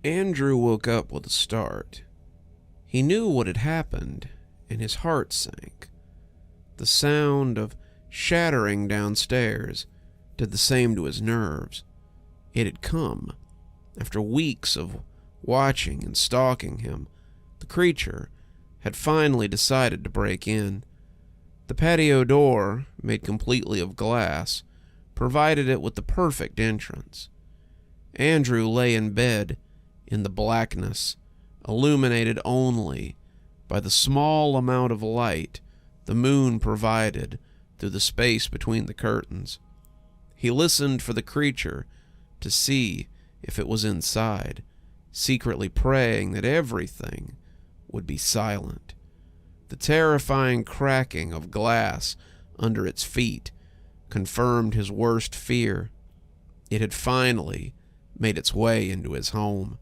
Andrew woke up with a start. He knew what had happened, and his heart sank. The sound of shattering downstairs did the same to his nerves. It had come. After weeks of watching and stalking him, the creature had finally decided to break in. The patio door, made completely of glass, provided it with the perfect entrance. Andrew lay in bed in the blackness, illuminated only by the small amount of light the moon provided through the space between the curtains. He listened for the creature to see if it was inside, secretly praying that everything would be silent. The terrifying cracking of glass under its feet confirmed his worst fear. It had finally made its way into his home.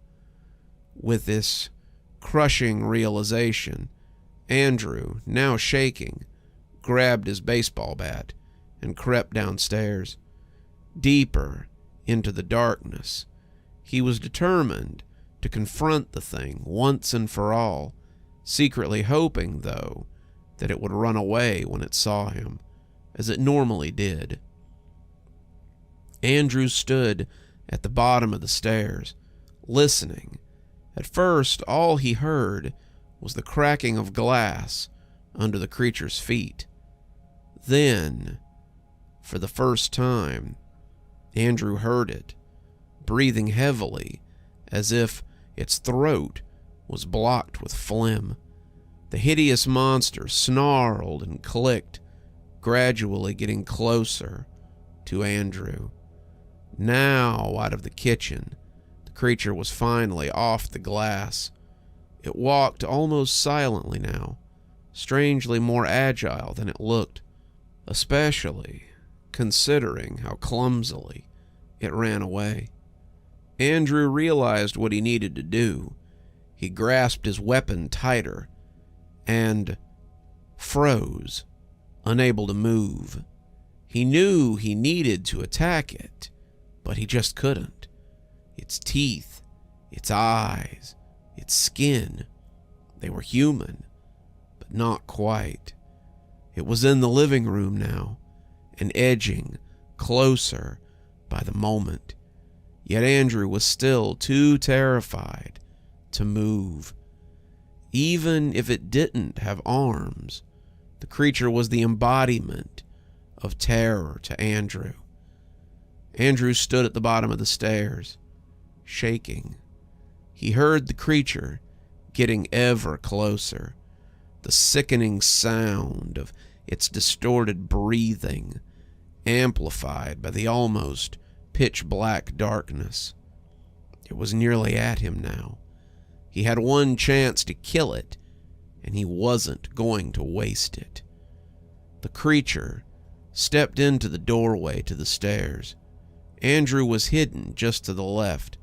With this crushing realization, Andrew, now shaking, grabbed his baseball bat and crept downstairs. Deeper into the darkness, he was determined to confront the thing once and for all, secretly hoping, though, that it would run away when it saw him, as it normally did. Andrew stood at the bottom of the stairs, listening. At first, all he heard was the cracking of glass under the creature's feet. Then, for the first time, Andrew heard it, breathing heavily, as if its throat was blocked with phlegm. The hideous monster snarled and clicked, gradually getting closer to Andrew. Now, out of the kitchen, the creature was finally off the glass. It walked almost silently now, strangely more agile than it looked, especially considering how clumsily it ran away. Andrew realized what he needed to do. He grasped his weapon tighter and froze, unable to move. He knew he needed to attack it, but he just couldn't. Its teeth, its eyes, its skin, they were human, but not quite. It was in the living room now, and edging closer by the moment. Yet Andrew was still too terrified to move. Even if it didn't have arms, the creature was the embodiment of terror to Andrew. Andrew stood at the bottom of the stairs, shaking. He heard the creature getting ever closer, the sickening sound of its distorted breathing, amplified by the almost pitch-black darkness. It was nearly at him now. He had one chance to kill it, and he wasn't going to waste it. The creature stepped into the doorway to the stairs. Andrew was hidden just to the left.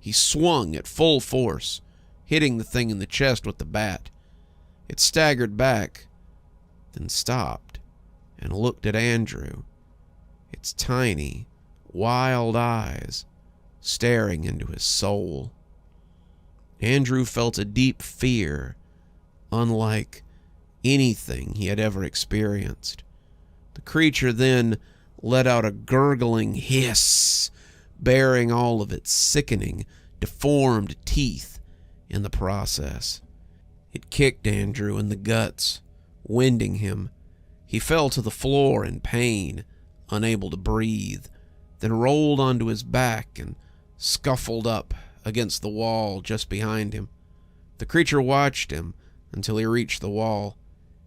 He swung at full force, hitting the thing in the chest with the bat. It staggered back, then stopped and looked at Andrew, its tiny, wild eyes staring into his soul. Andrew felt a deep fear, unlike anything he had ever experienced. The creature then let out a gurgling hiss, baring all of its sickening, deformed teeth in the process. It kicked Andrew in the guts, winding him. He fell to the floor in pain, unable to breathe, then rolled onto his back and scuffled up against the wall just behind him. The creature watched him until he reached the wall,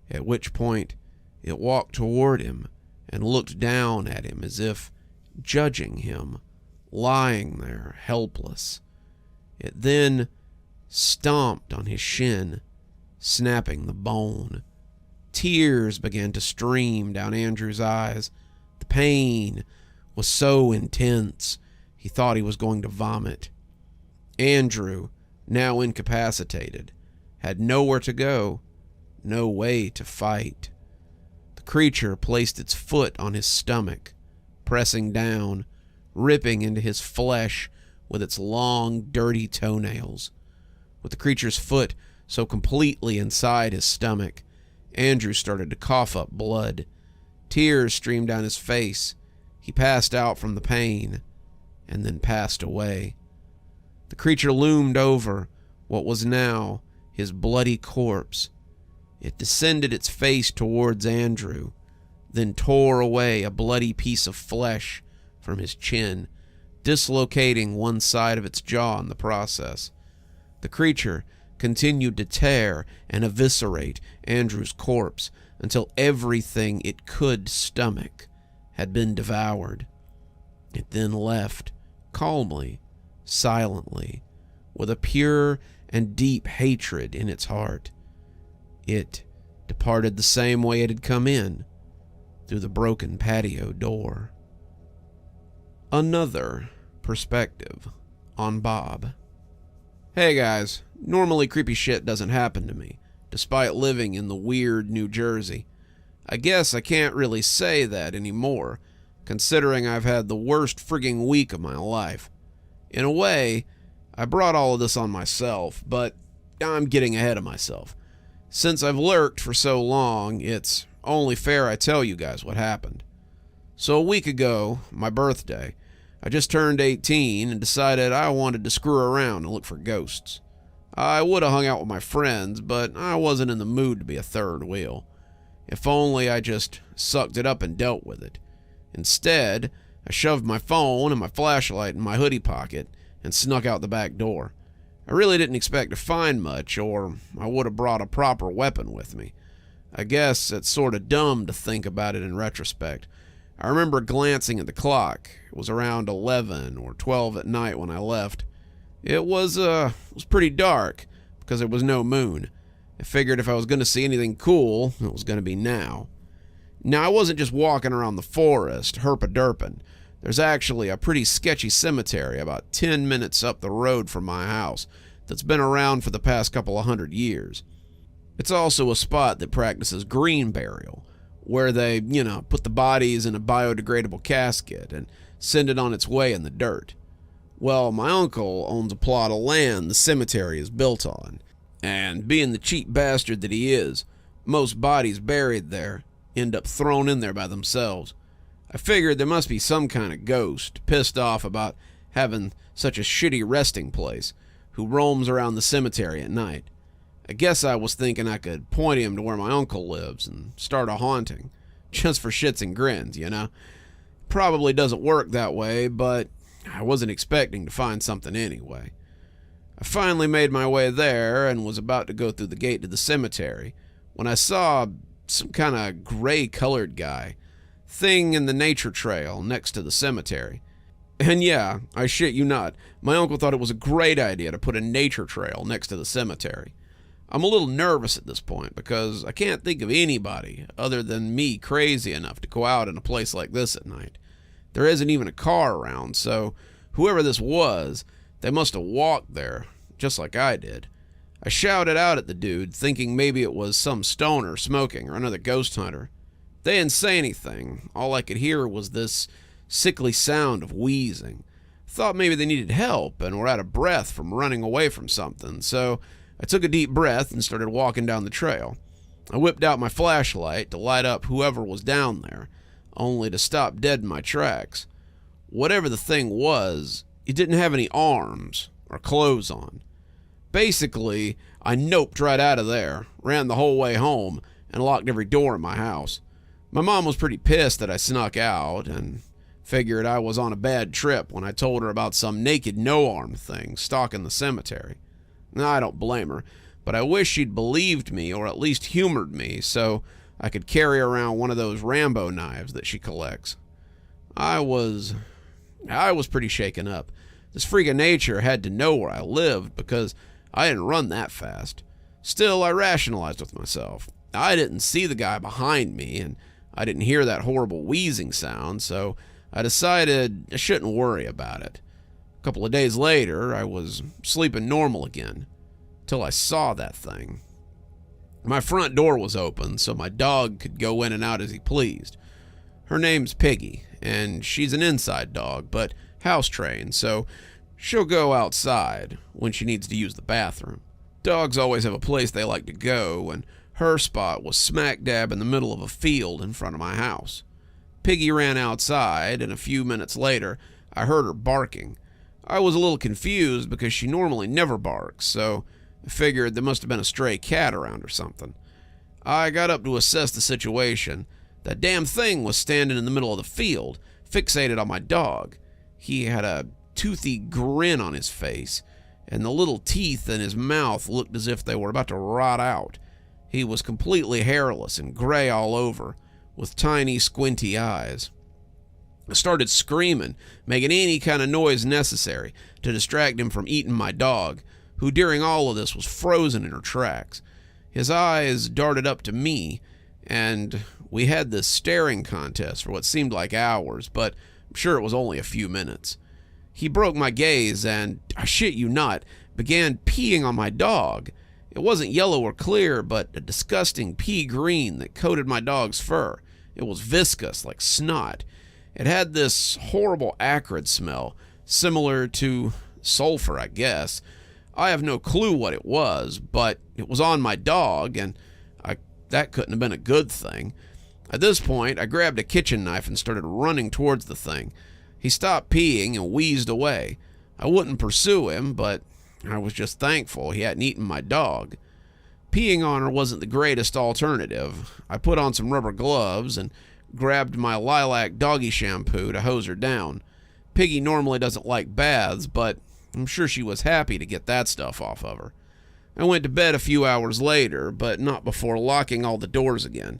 at which point it walked toward him and looked down at him as if judging him, lying there helpless. It then stomped on his shin, snapping the bone. Tears began to stream down Andrew's eyes. The pain was so intense, he thought he was going to vomit. Andrew, now incapacitated, had nowhere to go, no way to fight. The creature placed its foot on his stomach, pressing down, ripping into his flesh with its long, dirty toenails. With the creature's foot so completely inside his stomach, Andrew started to cough up blood. Tears streamed down his face. He passed out from the pain, and then passed away. The creature loomed over what was now his bloody corpse. It descended its face towards Andrew, then tore away a bloody piece of flesh from his chin, dislocating one side of its jaw in the process. The creature continued to tear and eviscerate Andrew's corpse until everything it could stomach had been devoured. It then left, calmly, silently, with a pure and deep hatred in its heart. It departed the same way it had come in, through the broken patio door. Another perspective on Bob. Hey guys, normally creepy shit doesn't happen to me, despite living in the weird New Jersey. I guess I can't really say that anymore, considering I've had the worst frigging week of my life. In a way, I brought all of this on myself, but I'm getting ahead of myself. Since I've lurked for so long, it's only fair I tell you guys what happened. So a week ago, my birthday, I just turned 18 and decided I wanted to screw around and look for ghosts. I would have hung out with my friends, but I wasn't in the mood to be a third wheel. If only I just sucked it up and dealt with it. Instead, I shoved my phone and my flashlight in my hoodie pocket and snuck out the back door. I really didn't expect to find much, or I would have brought a proper weapon with me. I guess it's sort of dumb to think about it in retrospect. I remember glancing at the clock. It was around 11 or 12 at night when I left. It was pretty dark because there was no moon. I figured if I was going to see anything cool, it was going to be now. Now, I wasn't just walking around the forest, herpa-derping. There's actually a pretty sketchy cemetery about 10 minutes up the road from my house that's been around for the past couple of 100 years. It's also a spot that practices green burial, where they, put the bodies in a biodegradable casket and send it on its way in the dirt. Well, my uncle owns a plot of land the cemetery is built on, and being the cheap bastard that he is, most bodies buried there end up thrown in there by themselves. I figured there must be some kind of ghost pissed off about having such a shitty resting place who roams around the cemetery at night. I guess I was thinking I could point him to where my uncle lives and start a haunting, just for shits and grins, Probably doesn't work that way, but I wasn't expecting to find something anyway. I finally made my way there and was about to go through the gate to the cemetery when I saw some kind of gray-colored guy thing in the nature trail next to the cemetery. And yeah, I shit you not, my uncle thought it was a great idea to put a nature trail next to the cemetery. I'm a little nervous at this point because I can't think of anybody other than me crazy enough to go out in a place like this at night. There isn't even a car around, so whoever this was, they must have walked there, just like I did. I shouted out at the dude, thinking maybe it was some stoner smoking or another ghost hunter. They didn't say anything. All I could hear was this sickly sound of wheezing. Thought maybe they needed help and were out of breath from running away from something, so I took a deep breath and started walking down the trail. I whipped out my flashlight to light up whoever was down there, only to stop dead in my tracks. Whatever the thing was, it didn't have any arms or clothes on. Basically, I noped right out of there, ran the whole way home, and locked every door in my house. My mom was pretty pissed that I snuck out, and figured I was on a bad trip when I told her about some naked no-arm thing stalking the cemetery. I don't blame her, but I wish she'd believed me or at least humored me so I could carry around one of those Rambo knives that she collects. I was pretty shaken up. This freak of nature had to know where I lived because I didn't run that fast. Still, I rationalized with myself. I didn't see the guy behind me, and I didn't hear that horrible wheezing sound, so I decided I shouldn't worry about it. A couple of days later, I was sleeping normal again, till I saw that thing. My front door was open, so my dog could go in and out as he pleased. Her name's Piggy, and she's an inside dog, but house-trained, so She'll go outside when she needs to use the bathroom. Dogs always have a place they like to go, and her spot was smack dab in the middle of a field in front of my house. Piggy ran outside, and a few minutes later, I heard her barking. I was a little confused because she normally never barks, so I figured there must have been a stray cat around or something. I got up to assess the situation. That damn thing was standing in the middle of the field, fixated on my dog. He had a toothy grin on his face, and the little teeth in his mouth looked as if they were about to rot out. He was completely hairless and gray all over, with tiny, squinty eyes. I started screaming, making any kind of noise necessary to distract him from eating my dog, who during all of this was frozen in her tracks. His eyes darted up to me, and we had this staring contest for what seemed like hours, but I'm sure it was only a few minutes. He broke my gaze and, I shit you not, began peeing on my dog. It wasn't yellow or clear, but a disgusting pea green that coated my dog's fur. It was viscous, like snot. It had this horrible acrid smell, similar to sulfur, I guess. I have no clue what it was, but it was on my dog, and that couldn't have been a good thing. At this point, I grabbed a kitchen knife and started running towards the thing. He stopped peeing and wheezed away. I wouldn't pursue him, but I was just thankful he hadn't eaten my dog. Peeing on her wasn't the greatest alternative. I put on some rubber gloves and grabbed my lilac doggy shampoo to hose her down. Piggy normally doesn't like baths, but I'm sure she was happy to get that stuff off of her. I went to bed a few hours later, but not before locking all the doors again.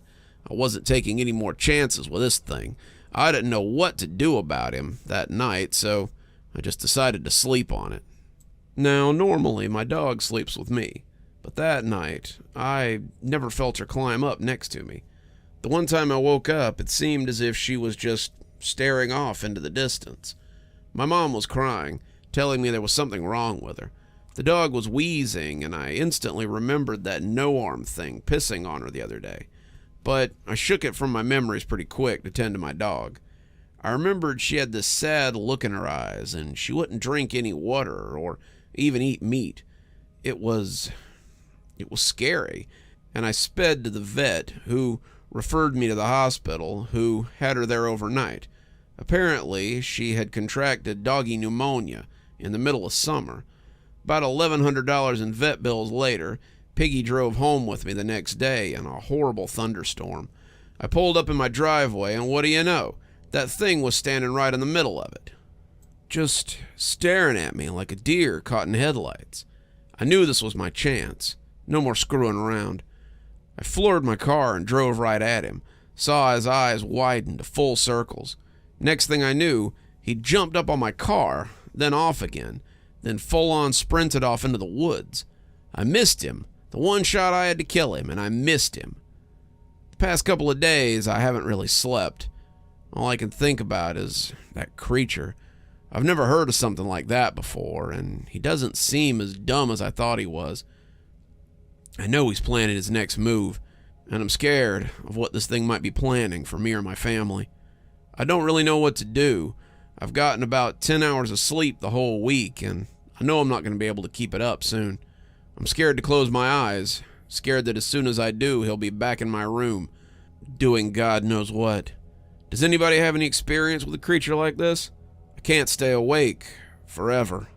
I wasn't taking any more chances with this thing. I didn't know what to do about him that night, so I just decided to sleep on it. Now, normally my dog sleeps with me, but that night I never felt her climb up next to me. The one time I woke up, it seemed as if she was just staring off into the distance. My mom was crying, telling me there was something wrong with her. The dog was wheezing, and I instantly remembered that no-arm thing pissing on her the other day. But I shook it from my memories pretty quick to tend to my dog. I remembered she had this sad look in her eyes, and she wouldn't drink any water or even eat meat. It was scary, and I sped to the vet, who referred me to the hospital, who had her there overnight. Apparently, she had contracted doggy pneumonia in the middle of summer. About $1,100 in vet bills later, Piggy drove home with me the next day in a horrible thunderstorm. I pulled up in my driveway, and what do you know? That thing was standing right in the middle of it, just staring at me like a deer caught in headlights. I knew this was my chance. No more screwing around. I floored my car and drove right at him, saw his eyes widen to full circles. Next thing I knew, he jumped up on my car, then off again, then full-on sprinted off into the woods. I missed him. The one shot I had to kill him, and I missed him. The past couple of days, I haven't really slept. All I can think about is that creature. I've never heard of something like that before, and he doesn't seem as dumb as I thought he was. I know he's planning his next move, and I'm scared of what this thing might be planning for me or my family. I don't really know what to do. I've gotten about 10 hours of sleep the whole week, and I know I'm not going to be able to keep it up soon. I'm scared to close my eyes, scared that as soon as I do, he'll be back in my room, doing God knows what. Does anybody have any experience with a creature like this? I can't stay awake forever.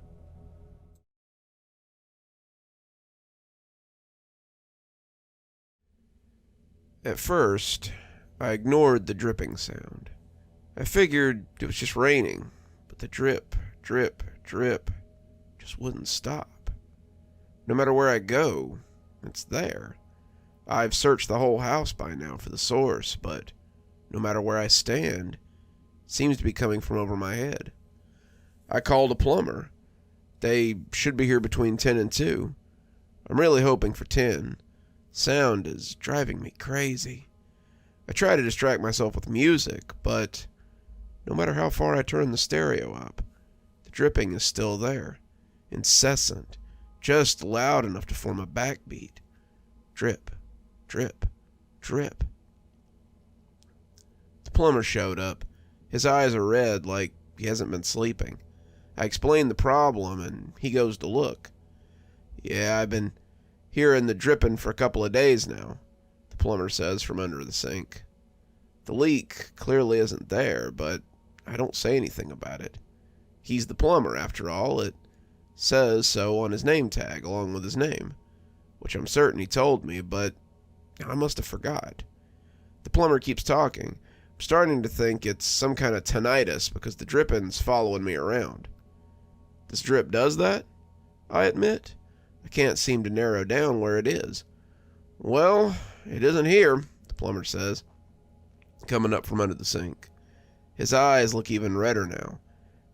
At first, I ignored the dripping sound. I figured it was just raining, but the drip, drip, drip just wouldn't stop. No matter where I go, it's there. I've searched the whole house by now for the source, but no matter where I stand, it seems to be coming from over my head. I called a plumber. They should be here between 10 and 2. I'm really hoping for 10. Sound is driving me crazy. I try to distract myself with music, but no matter how far I turn the stereo up, the dripping is still there, incessant, just loud enough to form a backbeat. Drip, drip, drip. The plumber showed up. His eyes are red like he hasn't been sleeping. I explain the problem, and he goes to look. Yeah, I've been hearing the dripping for a couple of days now, the plumber says from under the sink. The leak clearly isn't there, but I don't say anything about it. He's the plumber, after all. It says so on his name tag, along with his name, which I'm certain he told me, but I must have forgot. The plumber keeps talking. I'm starting to think it's some kind of tinnitus because the dripping's following me around. This drip does that? I admit. I can't seem to narrow down where it is. Well, it isn't here, the plumber says, coming up from under the sink. His eyes look even redder now.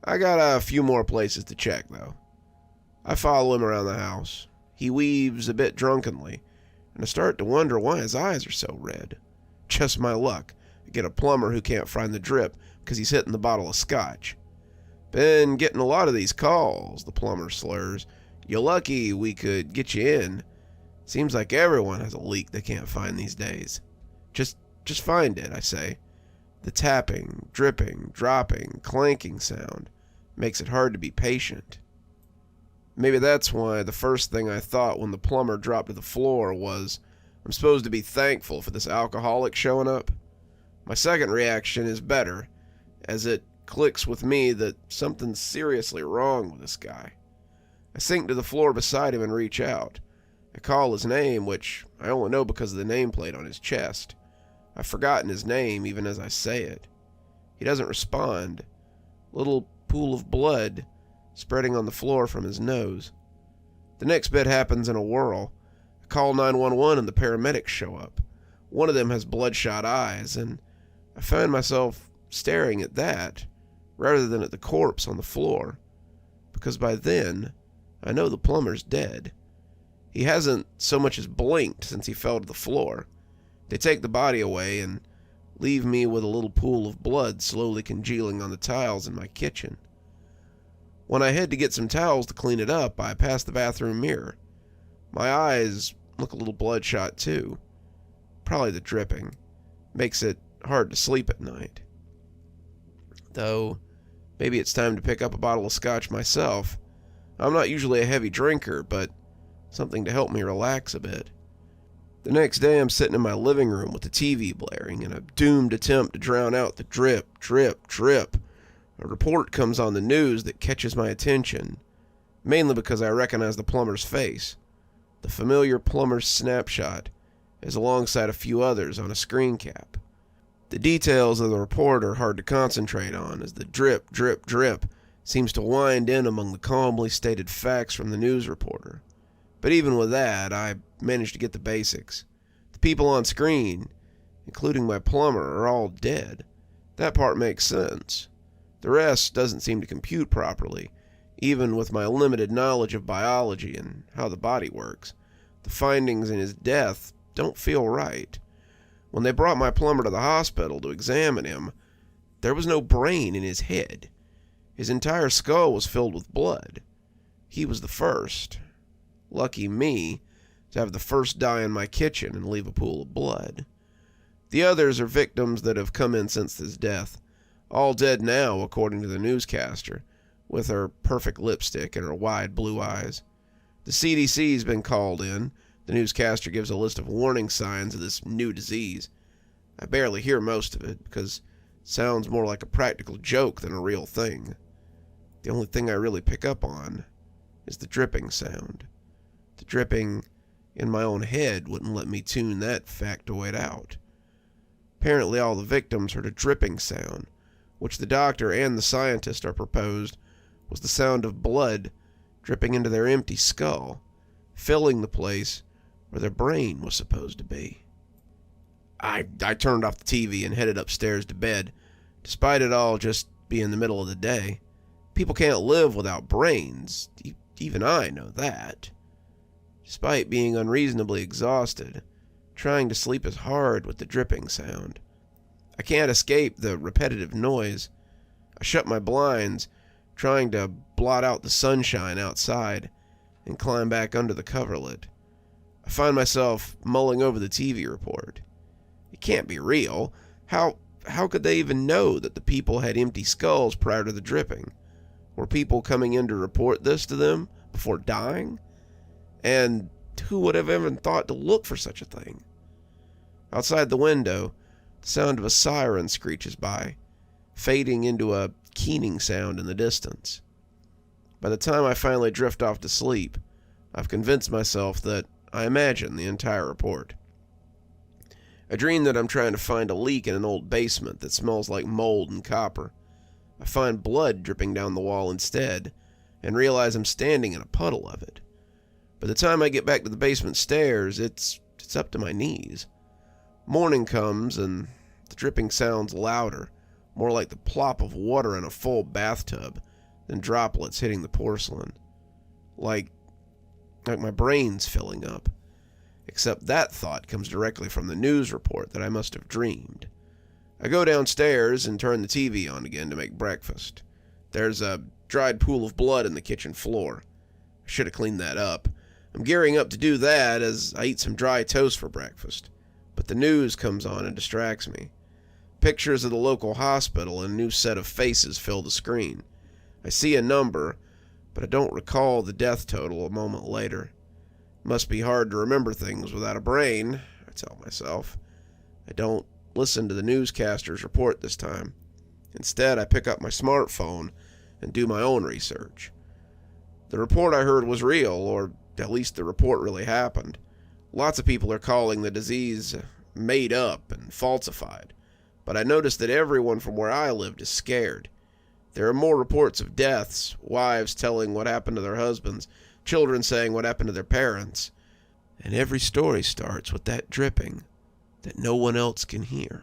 I got a few more places to check, though. I follow him around the house. He weaves a bit drunkenly, and I start to wonder why his eyes are so red. Just my luck. I get a plumber who can't find the drip because he's hitting the bottle of scotch. Been getting a lot of these calls, the plumber slurs. You're lucky we could get you in. Seems like everyone has a leak they can't find these days. Just find it, I say. The tapping, dripping, dropping, clanking sound makes it hard to be patient. Maybe that's why the first thing I thought when the plumber dropped to the floor was, I'm supposed to be thankful for this alcoholic showing up. My second reaction is better, as it clicks with me that something's seriously wrong with this guy. I sink to the floor beside him and reach out. I call his name, which I only know because of the nameplate on his chest. I've forgotten his name even as I say it. He doesn't respond. A little pool of blood spreading on the floor from his nose. The next bit happens in a whirl. I call 911 and the paramedics show up. One of them has bloodshot eyes, and I find myself staring at that rather than at the corpse on the floor, because by then I know the plumber's dead. He hasn't so much as blinked since he fell to the floor. They take the body away and leave me with a little pool of blood slowly congealing on the tiles in my kitchen. When I head to get some towels to clean it up, I pass the bathroom mirror. My eyes look a little bloodshot too. Probably the dripping. Makes it hard to sleep at night. Though, maybe it's time to pick up a bottle of scotch myself. I'm not usually a heavy drinker, but something to help me relax a bit. The next day I'm sitting in my living room with the TV blaring in a doomed attempt to drown out the drip, drip, drip. A report comes on the news that catches my attention, mainly because I recognize the plumber's face. The familiar plumber's snapshot is alongside a few others on a screen cap. The details of the report are hard to concentrate on as the drip, drip, drip seems to wind in among the calmly stated facts from the news reporter. But even with that, I managed to get the basics. The people on screen, including my plumber, are all dead. That part makes sense. The rest doesn't seem to compute properly, even with my limited knowledge of biology and how the body works. The findings in his death don't feel right. When they brought my plumber to the hospital to examine him, there was no brain in his head. His entire skull was filled with blood. He was the first. Lucky me to have the first die in my kitchen and leave a pool of blood. The others are victims that have come in since his death. All dead now, according to the newscaster, with her perfect lipstick and her wide blue eyes. The CDC's been called in. The newscaster gives a list of warning signs of this new disease. I barely hear most of it because it sounds more like a practical joke than a real thing. The only thing I really pick up on is the dripping sound. The dripping in my own head wouldn't let me tune that factoid out. Apparently all the victims heard a dripping sound, which the doctor and the scientist are proposed was the sound of blood dripping into their empty skull, filling the place where their brain was supposed to be. I turned off the TV and headed upstairs to bed, despite it all just being the middle of the day. People can't live without brains. Even I know that. Despite being unreasonably exhausted, trying to sleep is hard with the dripping sound. I can't escape the repetitive noise. I shut my blinds, trying to blot out the sunshine outside, and climb back under the coverlet. I find myself mulling over the TV report. It can't be real. How could they even know that the people had empty skulls prior to the dripping? Were people coming in to report this to them before dying? And who would have even thought to look for such a thing? Outside the window, the sound of a siren screeches by, fading into a keening sound in the distance. By the time I finally drift off to sleep, I've convinced myself that I imagine the entire report. I dream that I'm trying to find a leak in an old basement that smells like mold and copper. I find blood dripping down the wall instead, and realize I'm standing in a puddle of it. By the time I get back to the basement stairs, it's up to my knees. Morning comes, and the dripping sounds louder, more like the plop of water in a full bathtub than droplets hitting the porcelain. Like my brain's filling up. Except that thought comes directly from the news report that I must have dreamed. I go downstairs and turn the TV on again to make breakfast. There's a dried pool of blood in the kitchen floor. I should have cleaned that up. I'm gearing up to do that as I eat some dry toast for breakfast. But the news comes on and distracts me. Pictures of the local hospital and a new set of faces fill the screen. I see a number, but I don't recall the death total a moment later. It must be hard to remember things without a brain, I tell myself. I don't listen to the newscaster's report this time. Instead, I pick up my smartphone and do my own research. The report I heard was real, or at least the report really happened. Lots of people are calling the disease made up and falsified, but I noticed that everyone from where I lived is scared. There are more reports of deaths, wives telling what happened to their husbands, children saying what happened to their parents, and every story starts with that dripping that no one else can hear.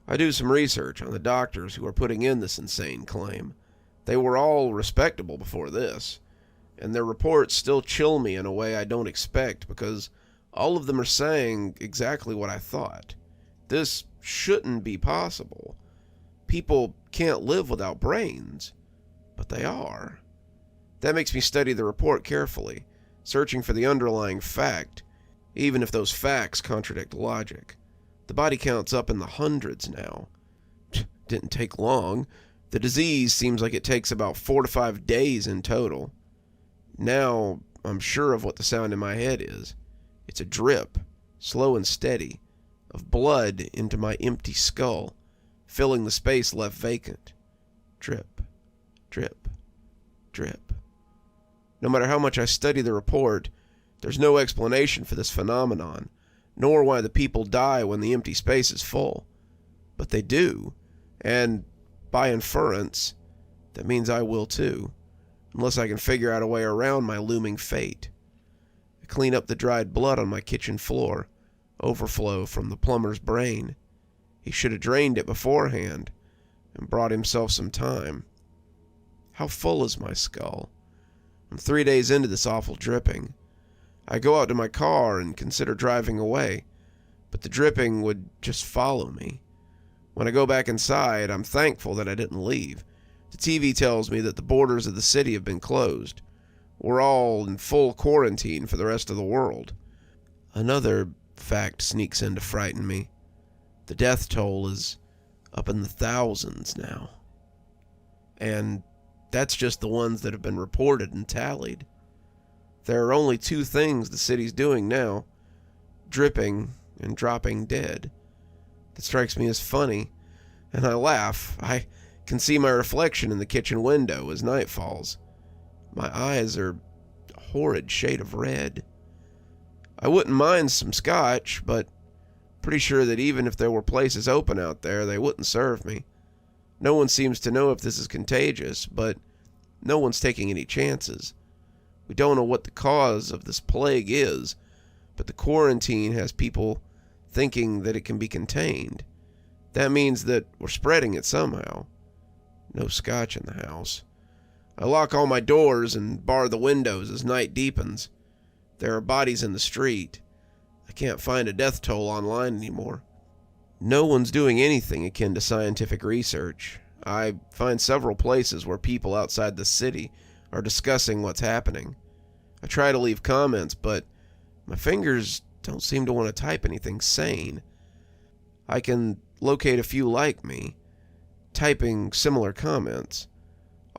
I do some research on the doctors who are putting in this insane claim. They were all respectable before this, and their reports still chill me in a way I don't expect because all of them are saying exactly what I thought. This shouldn't be possible. People can't live without brains, but they are. That makes me study the report carefully, searching for the underlying fact, even if those facts contradict logic. The body count's up in the hundreds now. Didn't take long. The disease seems like it takes about 4 to 5 days in total. Now I'm sure of what the sound in my head is. It's a drip, slow and steady, of blood into my empty skull, filling the space left vacant. Drip, drip, drip. No matter how much I study the report, there's no explanation for this phenomenon, nor why the people die when the empty space is full. But they do, and by inference, that means I will too, unless I can figure out a way around my looming fate. I clean up the dried blood on my kitchen floor, overflow from the plumber's brain. He should have drained it beforehand and brought himself some time. How full is my skull? I'm 3 days into this awful dripping. I go out to my car and consider driving away, but the dripping would just follow me. When I go back inside, I'm thankful that I didn't leave. The TV tells me that the borders of the city have been closed. We're all in full quarantine for the rest of the world. Another fact sneaks in to frighten me. The death toll is up in the thousands now. And that's just the ones that have been reported and tallied. There are only 2 things the city's doing now: dripping and dropping dead. That strikes me as funny, and I laugh. I can see my reflection in the kitchen window as night falls. My eyes are a horrid shade of red. I wouldn't mind some scotch, but pretty sure that even if there were places open out there, they wouldn't serve me. No one seems to know if this is contagious, but no one's taking any chances. We don't know what the cause of this plague is, but the quarantine has people thinking that it can be contained. That means that we're spreading it somehow. No scotch in the house. I lock all my doors and bar the windows as night deepens. There are bodies in the street. I can't find a death toll online anymore. No one's doing anything akin to scientific research. I find several places where people outside the city are discussing what's happening. I try to leave comments, but my fingers don't seem to want to type anything sane. I can locate a few like me, typing similar comments.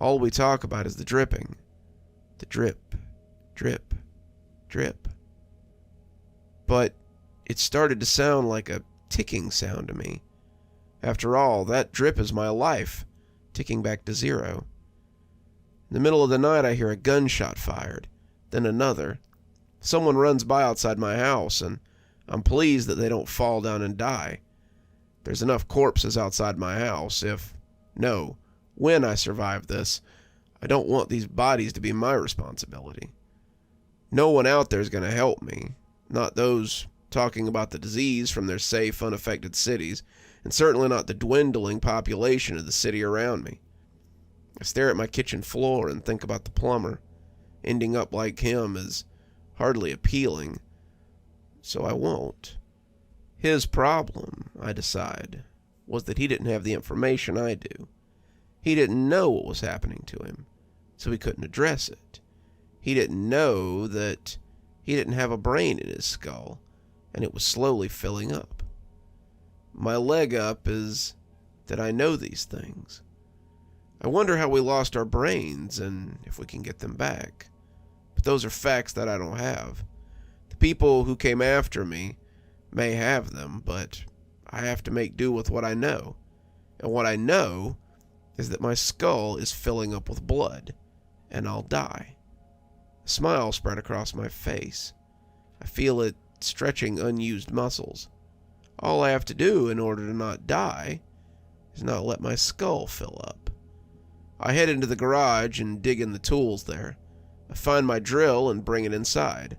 All we talk about is the dripping. The drip, drip, drip. But it started to sound like a ticking sound to me. After all, that drip is my life, ticking back to 0. In the middle of the night, I hear a gunshot fired, then another. Someone runs by outside my house, and I'm pleased that they don't fall down and die. There's enough corpses outside my house. When I survive this, I don't want these bodies to be my responsibility. No one out there is going to help me, not those talking about the disease from their safe, unaffected cities, and certainly not the dwindling population of the city around me. I stare at my kitchen floor and think about the plumber. Ending up like him is hardly appealing, so I won't. His problem, I decide, was that he didn't have the information I do. He didn't know what was happening to him, so he couldn't address it. He didn't know that he didn't have a brain in his skull, and it was slowly filling up. My leg up is that I know these things. I wonder how we lost our brains and if we can get them back. But those are facts that I don't have. The people who came after me may have them, but I have to make do with what I know. And what I know is that my skull is filling up with blood, and I'll die. A smile spread across my face. I feel it stretching unused muscles. All I have to do in order to not die is not let my skull fill up. I head into the garage and dig in the tools there. I find my drill and bring it inside.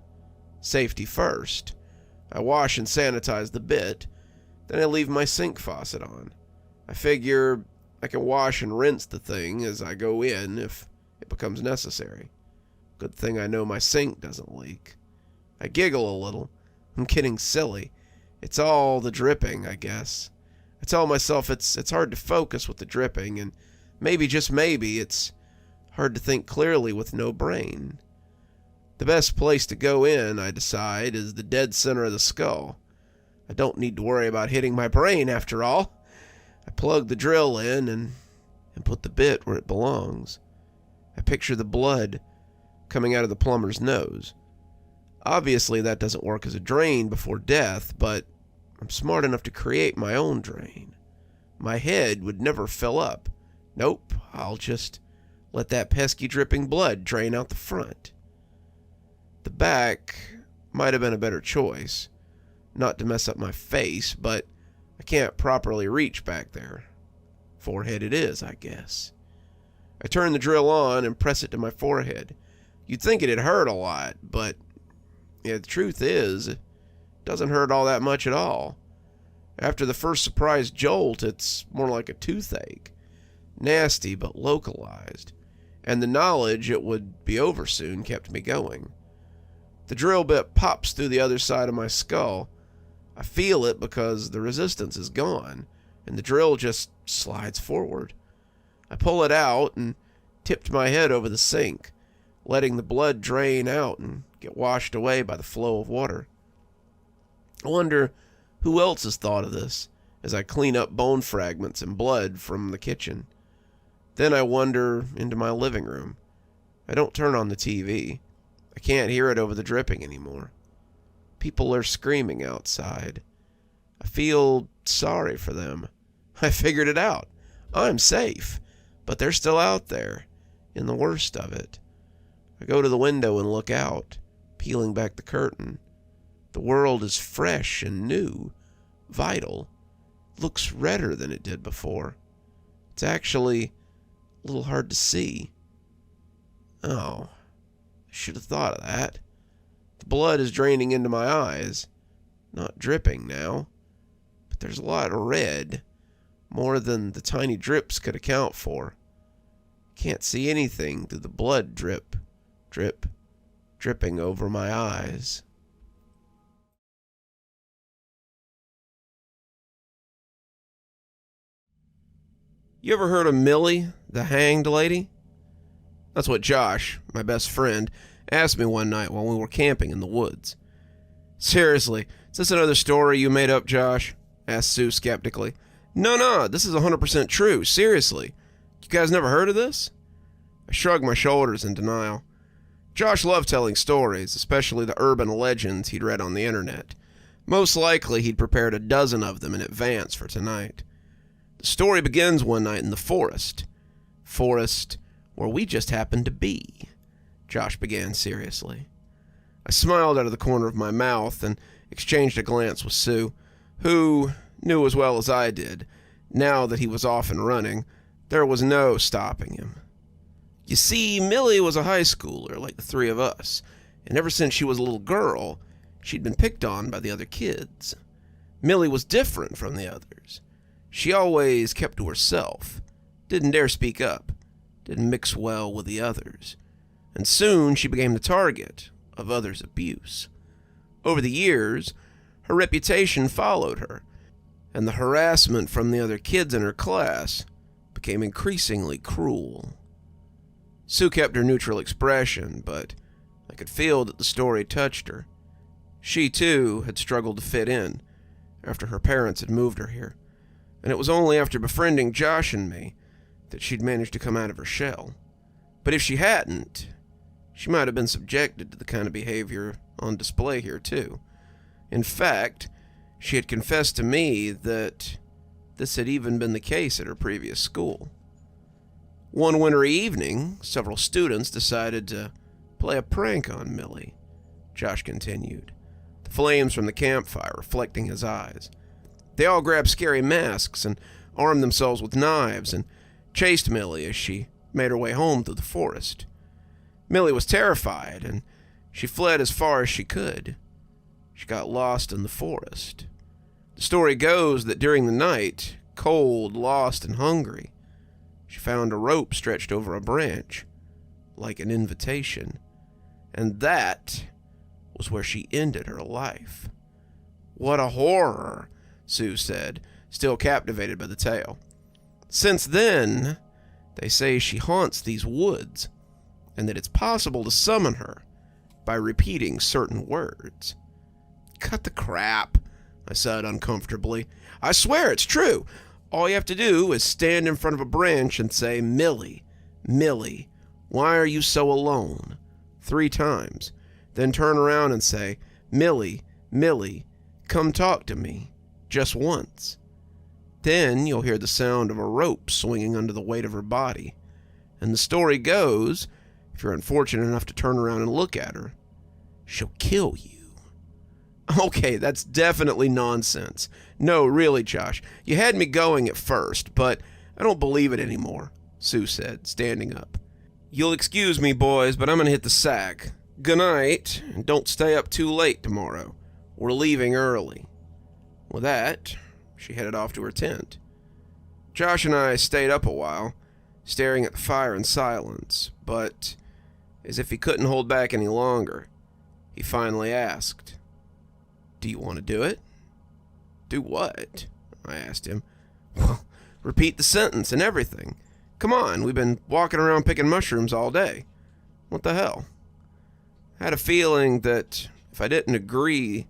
Safety first. I wash and sanitize the bit, then I leave my sink faucet on. I figure I can wash and rinse the thing as I go in if it becomes necessary. Good thing I know my sink doesn't leak. I giggle a little. I'm getting silly. It's all the dripping, I guess. I tell myself it's hard to focus with the dripping, and maybe, just maybe, it's hard to think clearly with no brain. The best place to go in, I decide, is the dead center of the skull. I don't need to worry about hitting my brain, after all. I plug the drill in and put the bit where it belongs. I picture the blood coming out of the plumber's nose. Obviously, that doesn't work as a drain before death, but I'm smart enough to create my own drain. My head would never fill up. Nope, I'll just let that pesky dripping blood drain out the front. The back might have been a better choice. Not to mess up my face, but I can't properly reach back there. Forehead it is, I guess. I turn the drill on and press it to my forehead. You'd think it'd hurt a lot, but the truth is, it doesn't hurt all that much at all. After the first surprise jolt, it's more like a toothache. Nasty, but localized. And the knowledge it would be over soon kept me going. The drill bit pops through the other side of my skull. I feel it because the resistance is gone, and the drill just slides forward. I pull it out and tipped my head over the sink, letting the blood drain out and get washed away by the flow of water. I wonder who else has thought of this as I clean up bone fragments and blood from the kitchen. Then I wander into my living room. I don't turn on the TV. I can't hear it over the dripping anymore. People are screaming outside. I feel sorry for them. I figured it out. I'm safe, but they're still out there, in the worst of it. I go to the window and look out, peeling back the curtain. The world is fresh and new, vital. Looks redder than it did before. It's actually a little hard to see. Oh, I should have thought of that. The blood is draining into my eyes. Not dripping now, but there's a lot of red, more than the tiny drips could account for. Can't see anything through the blood drip, drip, dripping over my eyes. You ever heard of Millie, the hanged lady? That's what Josh, my best friend, asked me one night while we were camping in the woods. Seriously, is this another story you made up, Josh? Asked Sue skeptically. No, this is 100% true, seriously. You guys never heard of this? I shrugged my shoulders in denial. Josh loved telling stories, especially the urban legends he'd read on the internet. Most likely he'd prepared a dozen of them in advance for tonight. The story begins one night in the forest. Forest where we just happened to be, Josh began seriously. I smiled out of the corner of my mouth and exchanged a glance with Sue, who knew as well as I did, now that he was off and running, there was no stopping him. You see, Millie was a high schooler like the three of us, and ever since she was a little girl, she'd been picked on by the other kids. Millie was different from the others. She always kept to herself, didn't dare speak up, didn't mix well with the others, and soon she became the target of others' abuse. Over the years, her reputation followed her, and the harassment from the other kids in her class became increasingly cruel. Sue kept her neutral expression, but I could feel that the story touched her. She, too, had struggled to fit in after her parents had moved her here, and it was only after befriending Josh and me that she'd managed to come out of her shell. But if she hadn't, she might have been subjected to the kind of behavior on display here, too. In fact, she had confessed to me that this had even been the case at her previous school. One wintry evening, several students decided to play a prank on Millie, Josh continued, the flames from the campfire reflecting his eyes. They all grabbed scary masks and armed themselves with knives and chased Millie as she made her way home through the forest. Millie was terrified, and she fled as far as she could. She got lost in the forest. The story goes that during the night, cold, lost, and hungry, she found a rope stretched over a branch, like an invitation, and that was where she ended her life. What a horror, Sue said, still captivated by the tale. Since then, they say she haunts these woods, and that it's possible to summon her by repeating certain words. Cut the crap, I said uncomfortably. I swear it's true. All you have to do is stand in front of a branch and say, Millie, Millie, why are you so alone? 3 times. Then turn around and say, Millie, Millie, come talk to me. Just once. Then you'll hear the sound of a rope swinging under the weight of her body. And the story goes, if you're unfortunate enough to turn around and look at her, she'll kill you. Okay, that's definitely nonsense. No, really, Josh. You had me going at first, but I don't believe it anymore, Sue said, standing up. You'll excuse me, boys, but I'm going to hit the sack. Good night, and don't stay up too late tomorrow. We're leaving early. With that, she headed off to her tent. Josh and I stayed up a while, staring at the fire in silence, but as if he couldn't hold back any longer, he finally asked, Do you want to do it? Do what? I asked him. Well, repeat the sentence and everything. Come on, we've been walking around picking mushrooms all day. What the hell? I had a feeling that if I didn't agree,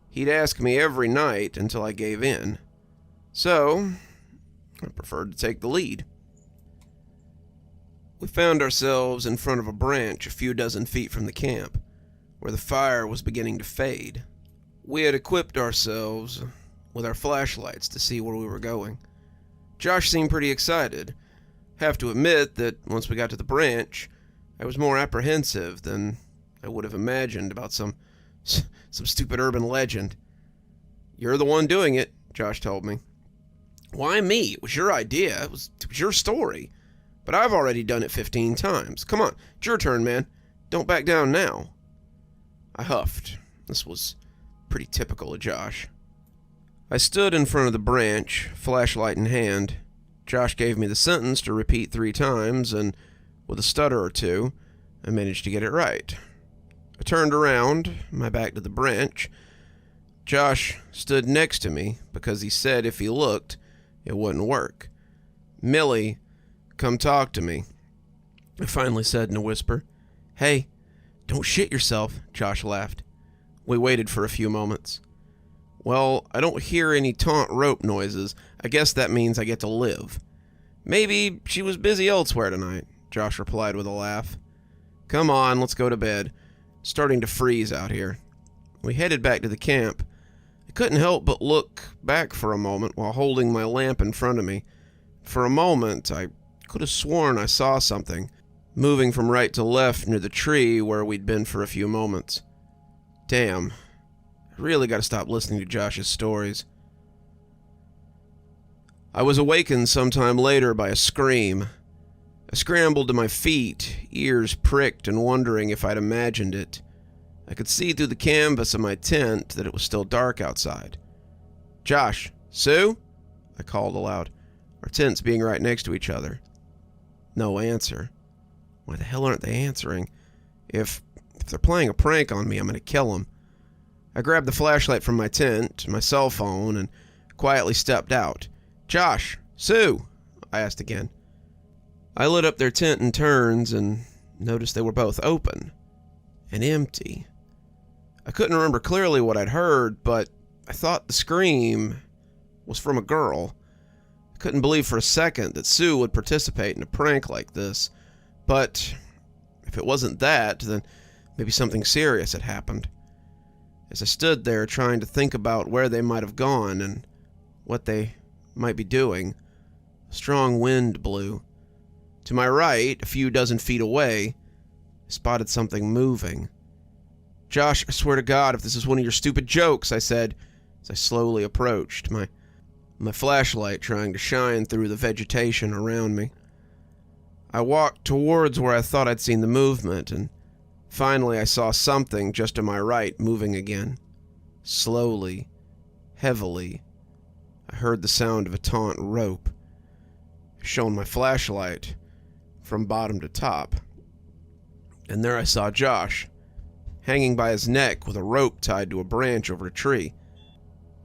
he'd ask me every night until I gave in. So, I preferred to take the lead. We found ourselves in front of a branch a few dozen feet from the camp, where the fire was beginning to fade. We had equipped ourselves with our flashlights to see where we were going. Josh seemed pretty excited. Have to admit that once we got to the branch, I was more apprehensive than I would have imagined about some stupid urban legend. You're the one doing it, Josh told me. Why me? It was your idea. It was your story. But I've already done it 15 times. Come on, it's your turn, man. Don't back down now. I huffed. This was pretty typical of Josh. I stood in front of the branch, flashlight in hand. Josh gave me the sentence to repeat 3 times, and with a stutter or two, I managed to get it right. I turned around, my back to the branch. Josh stood next to me because he said if he looked, it wouldn't work. Millie, come talk to me, I finally said in a whisper. Hey, don't shit yourself, Josh laughed. We waited for a few moments. Well, I don't hear any taunt rope noises. I guess that means I get to live. Maybe she was busy elsewhere tonight. Josh replied with a laugh. Come on, let's go to bed. It's starting to freeze out here. We headed back to the camp. I couldn't help but look back for a moment while holding my lamp in front of me. For a moment, I could have sworn I saw something moving from right to left near the tree where we'd been for a few moments. Damn, I really got to stop listening to Josh's stories. I was awakened sometime later by a scream. I scrambled to my feet, ears pricked and wondering if I'd imagined it. I could see through the canvas of my tent that it was still dark outside. Josh, Sue? I called aloud, our tents being right next to each other. No answer. Why the hell aren't they answering? If they're playing a prank on me, I'm going to kill them. I grabbed the flashlight from my tent, my cell phone, and quietly stepped out. Josh, Sue, I asked again. I lit up their tent in turns and noticed they were both open and empty. I couldn't remember clearly what I'd heard, but I thought the scream was from a girl. I couldn't believe for a second that Sue would participate in a prank like this, but if it wasn't that, then maybe something serious had happened. As I stood there trying to think about where they might have gone and what they might be doing, a strong wind blew. To my right, a few dozen feet away, I spotted something moving. Josh, I swear to God, if this is one of your stupid jokes, I said, as I slowly approached, my flashlight trying to shine through the vegetation around me. I walked towards where I thought I'd seen the movement, and finally I saw something just to my right moving again. Slowly, heavily, I heard the sound of a taut rope. I shone my flashlight from bottom to top, and there I saw Josh, hanging by his neck with a rope tied to a branch over a tree.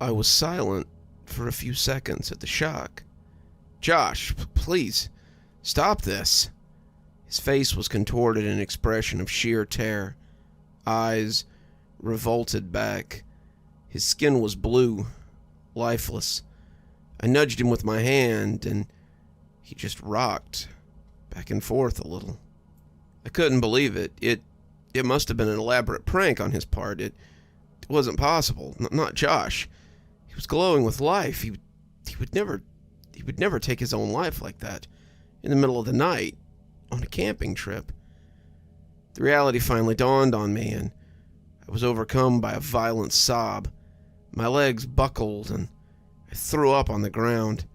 I was silent for a few seconds at the shock. Josh, please, stop this. His face was contorted in an expression of sheer terror. Eyes revolted back. His skin was blue, lifeless. I nudged him with my hand, and he just rocked back and forth a little. I couldn't believe it. It must have been an elaborate prank on his part. It wasn't possible. Not Josh. He was glowing with life. He would never take his own life like that, in the middle of the night, on a camping trip. The reality finally dawned on me, and I was overcome by a violent sob. My legs buckled, and I threw up on the ground.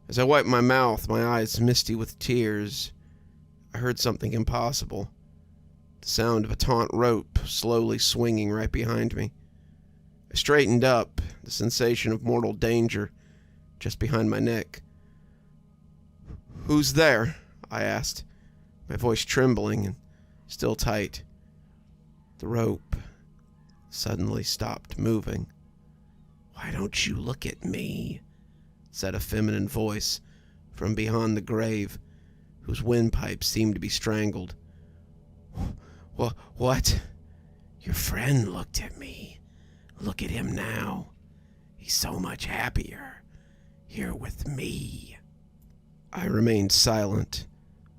As I wiped my mouth, my eyes misty with tears, I heard something impossible. The sound of a taut rope slowly swinging right behind me. I straightened up, the sensation of mortal danger just behind my neck. "Who's there?" I asked, my voice trembling and still tight. The rope suddenly stopped moving. "Why don't you look at me?" said a feminine voice from beyond the grave, whose windpipe seemed to be strangled. What? Your friend looked at me. Look at him now. He's so much happier here with me. I remained silent,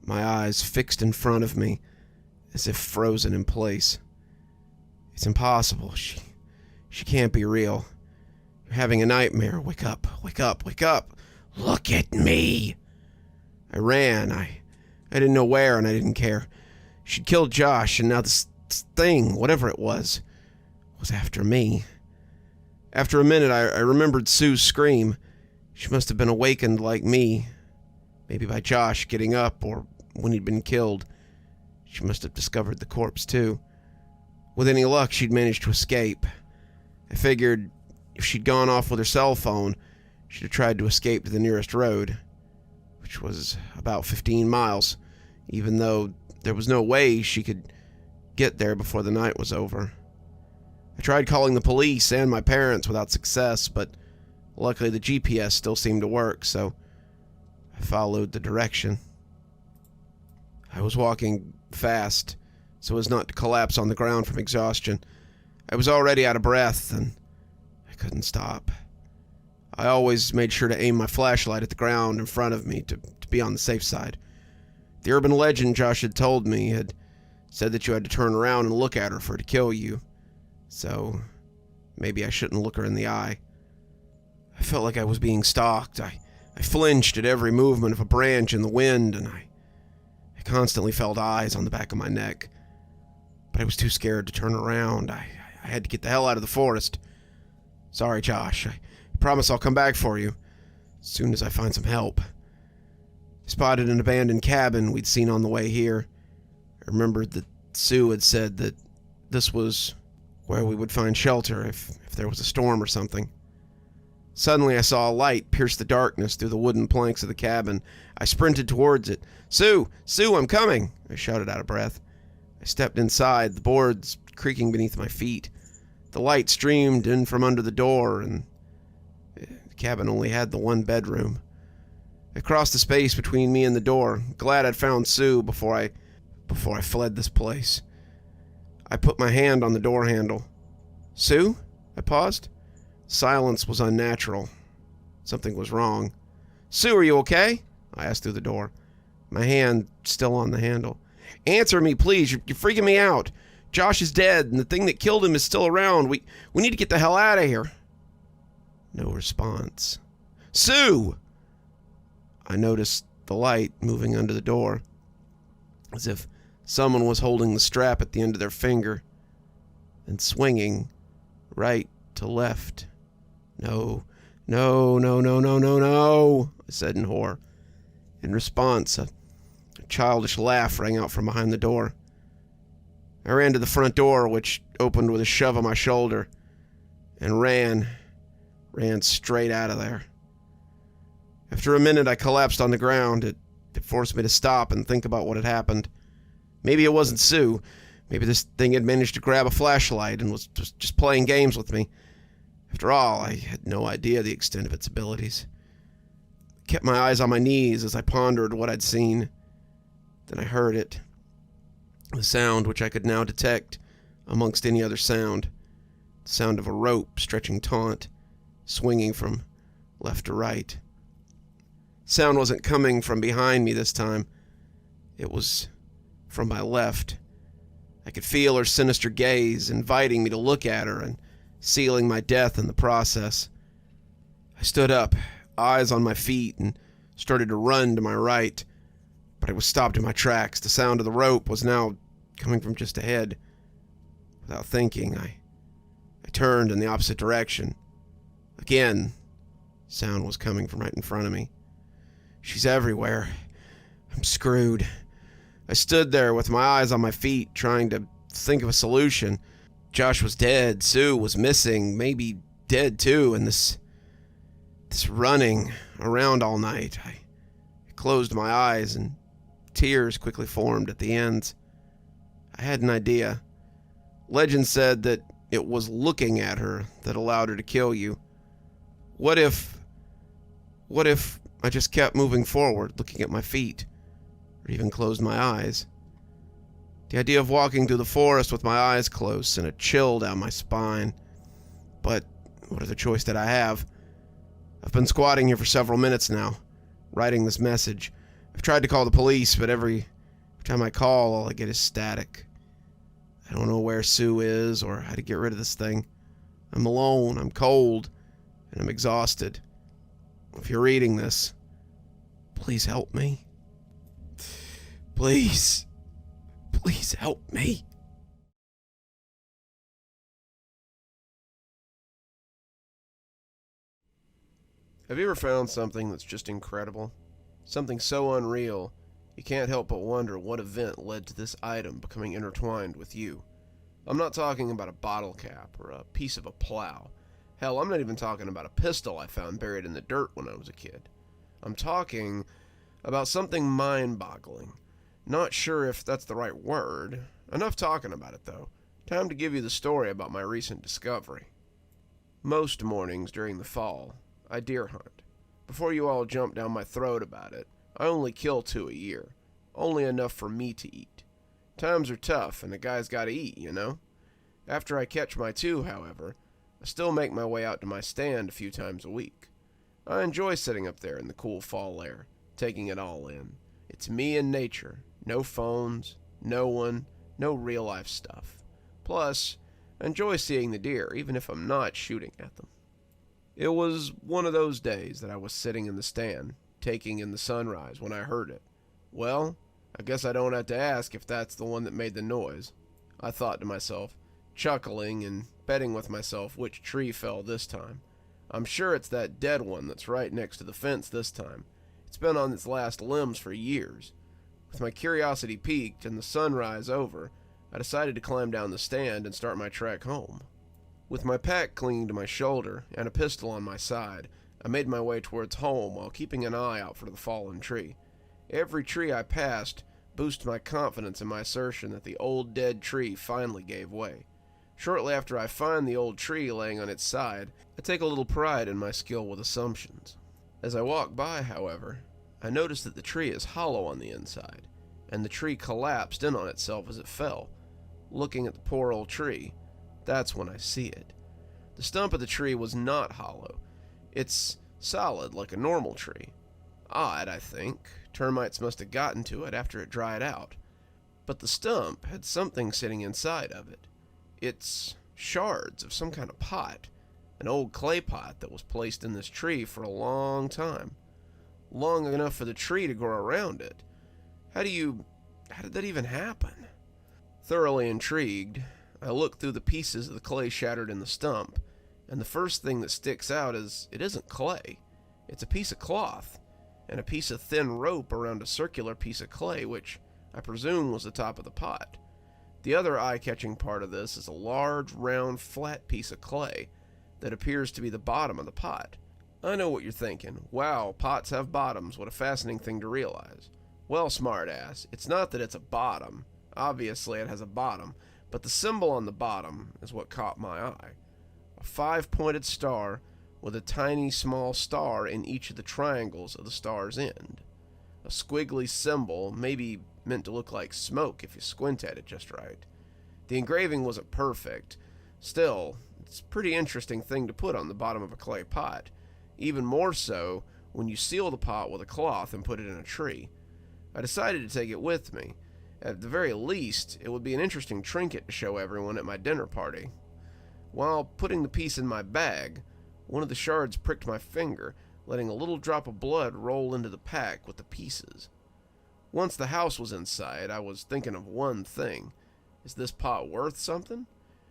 my eyes fixed in front of me, as if frozen in place. It's impossible. She can't be real. You're having a nightmare. Wake up, wake up, wake up. Look at me. I ran. I didn't know where, and I didn't care. She'd killed Josh, and now this thing, whatever it was after me. After a minute, I remembered Sue's scream. She must have been awakened like me, maybe by Josh getting up, or when he'd been killed. She must have discovered the corpse, too. With any luck, she'd managed to escape. I figured if she'd gone off with her cell phone, she'd have tried to escape to the nearest road, which was about 15 miles, even though there was no way she could get there before the night was over. I tried calling the police and my parents without success, but luckily the GPS still seemed to work, so I followed the direction. I was walking fast, so as not to collapse on the ground from exhaustion. I was already out of breath, and I couldn't stop. I always made sure to aim my flashlight at the ground in front of me to be on the safe side. The urban legend Josh had told me had said that you had to turn around and look at her for her to kill you. So, maybe I shouldn't look her in the eye. I felt like I was being stalked. I flinched at every movement of a branch in the wind, and I constantly felt eyes on the back of my neck. But I was too scared to turn around. I had to get the hell out of the forest. Sorry, Josh. I promise I'll come back for you as soon as I find some help. I spotted an abandoned cabin we'd seen on the way here. I remembered that Sue had said that this was where we would find shelter if there was a storm or something. Suddenly I saw a light pierce the darkness through the wooden planks of the cabin. I sprinted towards it. Sue! Sue, I'm coming! I shouted out of breath. I stepped inside, the boards creaking beneath my feet. The light streamed in from under the door, and the cabin only had the one bedroom. I crossed the space between me and the door, glad I'd found Sue before I fled this place. I put my hand on the door handle. Sue? I paused. Silence was unnatural. Something was wrong. Sue, are you okay? I asked through the door, my hand still on the handle. Answer me, please. You're freaking me out. Josh is dead, and the thing that killed him is still around. We need to get the hell out of here. No response. Sue! I noticed the light moving under the door, as if someone was holding the strap at the end of their finger and swinging right to left. No, no, no, no, no, no, no, I said in horror. In response, a childish laugh rang out from behind the door. I ran to the front door, which opened with a shove on my shoulder, and ran straight out of there. After a minute, I collapsed on the ground. It forced me to stop and think about what had happened. Maybe it wasn't Sue. Maybe this thing had managed to grab a flashlight and was just playing games with me. After all, I had no idea the extent of its abilities. I kept my eyes on my knees as I pondered what I'd seen. Then I heard it. The sound which I could now detect amongst any other sound. The sound of a rope stretching taut, swinging from left to right. Sound wasn't coming from behind me this time. It was from my left. I could feel her sinister gaze, inviting me to look at her and sealing my death in the process. I stood up, eyes on my feet, and started to run to my right, but I was stopped in my tracks. The sound of the rope was now coming from just ahead. Without thinking, I turned in the opposite direction. Again, sound was coming from right in front of me. She's everywhere. I'm screwed. I stood there with my eyes on my feet, trying to think of a solution. Josh was dead. Sue was missing, maybe dead too, and this running around all night. I closed my eyes, and tears quickly formed at the ends. I had an idea. Legend said that it was looking at her that allowed her to kill you. What if I just kept moving forward, looking at my feet, or even closed my eyes? The idea of walking through the forest with my eyes closed sent a chill down my spine. But what other choice did I have? I've been squatting here for several minutes now, writing this message. I've tried to call the police, but every time I call, all I get is static. I don't know where Sue is or how to get rid of this thing. I'm alone, I'm cold, and I'm exhausted. If you're reading this, please help me. Please help me. Have you ever found something that's just incredible? Something so unreal, you can't help but wonder what event led to this item becoming intertwined with you. I'm not talking about a bottle cap or a piece of a plow. Hell, I'm not even talking about a pistol I found buried in the dirt when I was a kid. I'm talking about something mind-boggling. Not sure if that's the right word. Enough talking about it, though. Time to give you the story about my recent discovery. Most mornings during the fall, I deer hunt. Before you all jump down my throat about it, I only kill 2 a year. Only enough for me to eat. Times are tough, and a guy's gotta eat, you know? After I catch my 2, however, I still make my way out to my stand a few times a week. I enjoy sitting up there in the cool fall air, taking it all in. It's me and nature. No phones, no one, no real-life stuff. Plus, I enjoy seeing the deer, even if I'm not shooting at them. It was one of those days that I was sitting in the stand, taking in the sunrise when I heard it. Well, I guess I don't have to ask if that's the one that made the noise, I thought to myself, chuckling and betting with myself which tree fell this time. I'm sure it's that dead one that's right next to the fence this time. It's been on its last limbs for years. With my curiosity piqued and the sunrise over, I decided to climb down the stand and start my trek home. With my pack clinging to my shoulder and a pistol on my side, I made my way towards home while keeping an eye out for the fallen tree. Every tree I passed boosted my confidence in my assertion that the old dead tree finally gave way. Shortly after I find the old tree laying on its side, I take a little pride in my skill with assumptions. As I walk by, however, I notice that the tree is hollow on the inside, and the tree collapsed in on itself as it fell. Looking at the poor old tree, that's when I see it. The stump of the tree was not hollow. It's solid like a normal tree. Odd, I think. Termites must have gotten to it after it dried out. But the stump had something sitting inside of it. It's shards of some kind of pot. An old clay pot that was placed in this tree for a long time. Long enough for the tree to grow around it. How did that even happen? Thoroughly intrigued, I look through the pieces of the clay shattered in the stump, and the first thing that sticks out is it isn't clay. It's a piece of cloth, and a piece of thin rope around a circular piece of clay, which I presume was the top of the pot. The other eye-catching part of this is a large, round, flat piece of clay that appears to be the bottom of the pot. I know what you're thinking. Wow, pots have bottoms. What a fascinating thing to realize. Well, smartass, it's not that it's a bottom. Obviously, it has a bottom, but the symbol on the bottom is what caught my eye. A 5-pointed star with a tiny small star in each of the triangles of the star's end. A squiggly symbol, maybe meant to look like smoke if you squint at it just right. The engraving wasn't perfect. Still, it's a pretty interesting thing to put on the bottom of a clay pot. Even more so when you seal the pot with a cloth and put it in a tree. I decided to take it with me. At the very least, it would be an interesting trinket to show everyone at my dinner party. While putting the piece in my bag, one of the shards pricked my finger, letting a little drop of blood roll into the pack with the pieces. Once the house was in sight, I was thinking of one thing. Is this pot worth something?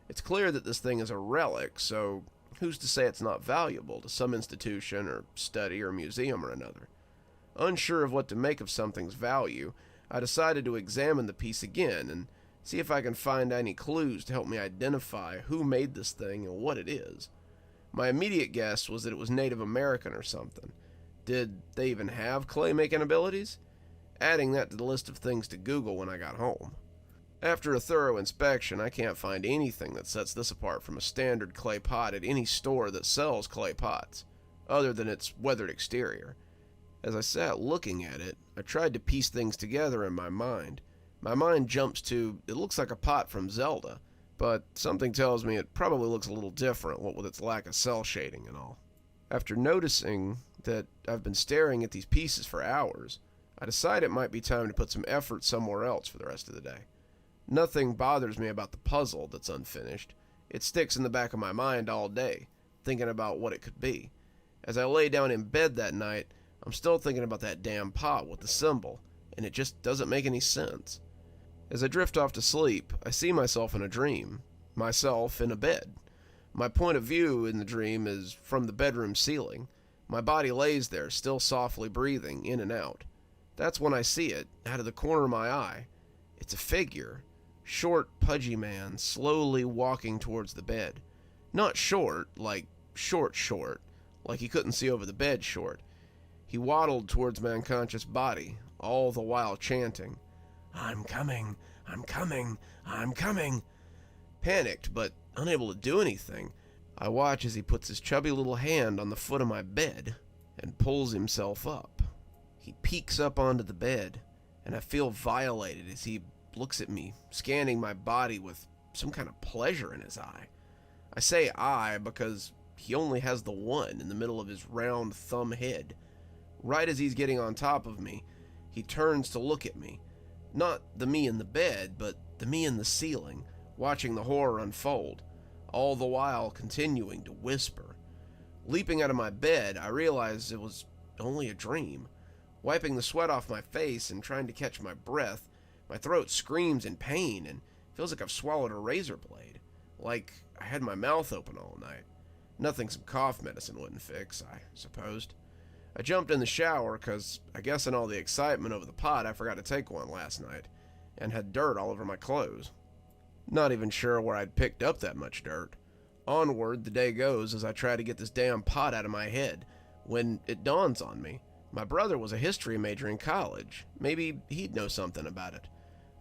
It's clear that this thing is a relic, so who's to say it's not valuable to some institution or study or museum or another? Unsure of what to make of something's value, I decided to examine the piece again and see if I can find any clues to help me identify who made this thing and what it is. My immediate guess was that it was Native American or something. Did they even have clay-making abilities? Adding that to the list of things to Google when I got home. After a thorough inspection, I can't find anything that sets this apart from a standard clay pot at any store that sells clay pots, other than its weathered exterior. As I sat looking at it, I tried to piece things together in my mind. My mind jumps to, it looks like a pot from Zelda, but something tells me it probably looks a little different, what with its lack of cell shading and all. After noticing that I've been staring at these pieces for hours, I decide it might be time to put some effort somewhere else for the rest of the day. Nothing bothers me about the puzzle that's unfinished. It sticks in the back of my mind all day, thinking about what it could be. As I lay down in bed that night, I'm still thinking about that damn pot with the symbol, and it just doesn't make any sense. As I drift off to sleep, I see myself in a dream. Myself in a bed. My point of view in the dream is from the bedroom ceiling. My body lays there, still softly breathing, in and out. That's when I see it, out of the corner of my eye. It's a figure. Short, pudgy man, slowly walking towards the bed. Not short, like short, like he couldn't see over the bed short. He waddled towards my unconscious body, all the while chanting, "I'm coming, I'm coming, I'm coming." Panicked, but unable to do anything, I watch as he puts his chubby little hand on the foot of my bed and pulls himself up. He peeks up onto the bed, and I feel violated as he looks at me, scanning my body with some kind of pleasure in his eye. I say eye because he only has the one in the middle of his round thumb head. Right as he's getting on top of me, He turns to look at me. Not the me in the bed, but the me in the ceiling, watching the horror unfold, all the while continuing to whisper. Leaping out of my bed, I realized it was only a dream. Wiping the sweat off my face and trying to catch my breath, my throat screams in pain and feels like I've swallowed a razor blade. Like I had my mouth open all night. Nothing some cough medicine wouldn't fix, I supposed. I jumped in the shower because I guess in all the excitement over the pot I forgot to take one last night and had dirt all over my clothes. Not even sure where I'd picked up that much dirt. Onward the day goes as I try to get this damn pot out of my head when it dawns on me. My brother was a history major in college. Maybe he'd know something about it.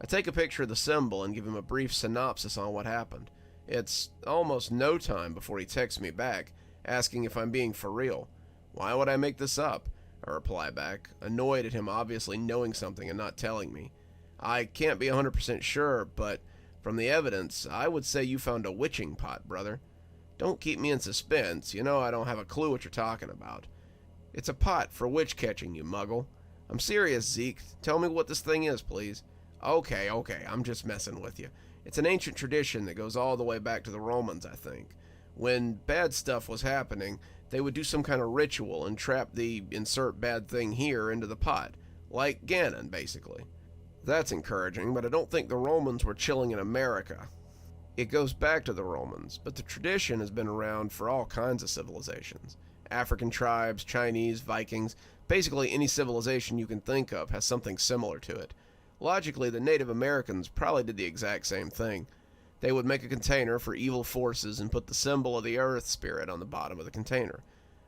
I take a picture of the symbol and give him a brief synopsis on what happened. It's almost no time before he texts me back, asking if I'm being for real. Why would I make this up? I reply back, annoyed at him obviously knowing something and not telling me. I can't be 100% sure, but from the evidence, I would say you found a witching pot, brother. Don't keep me in suspense. You know I don't have a clue what you're talking about. It's a pot for witch catching, you muggle. I'm serious, Zeke. Tell me what this thing is, please. Okay, I'm just messing with you. It's an ancient tradition that goes all the way back to the Romans, I think. When bad stuff was happening, they would do some kind of ritual and trap the insert bad thing here into the pot. Like Ganon, basically. That's encouraging, but I don't think the Romans were chilling in America. It goes back to the Romans, but the tradition has been around for all kinds of civilizations. African tribes, Chinese, Vikings, basically any civilization you can think of has something similar to it. Logically, the Native Americans probably did the exact same thing. They would make a container for evil forces and put the symbol of the earth spirit on the bottom of the container.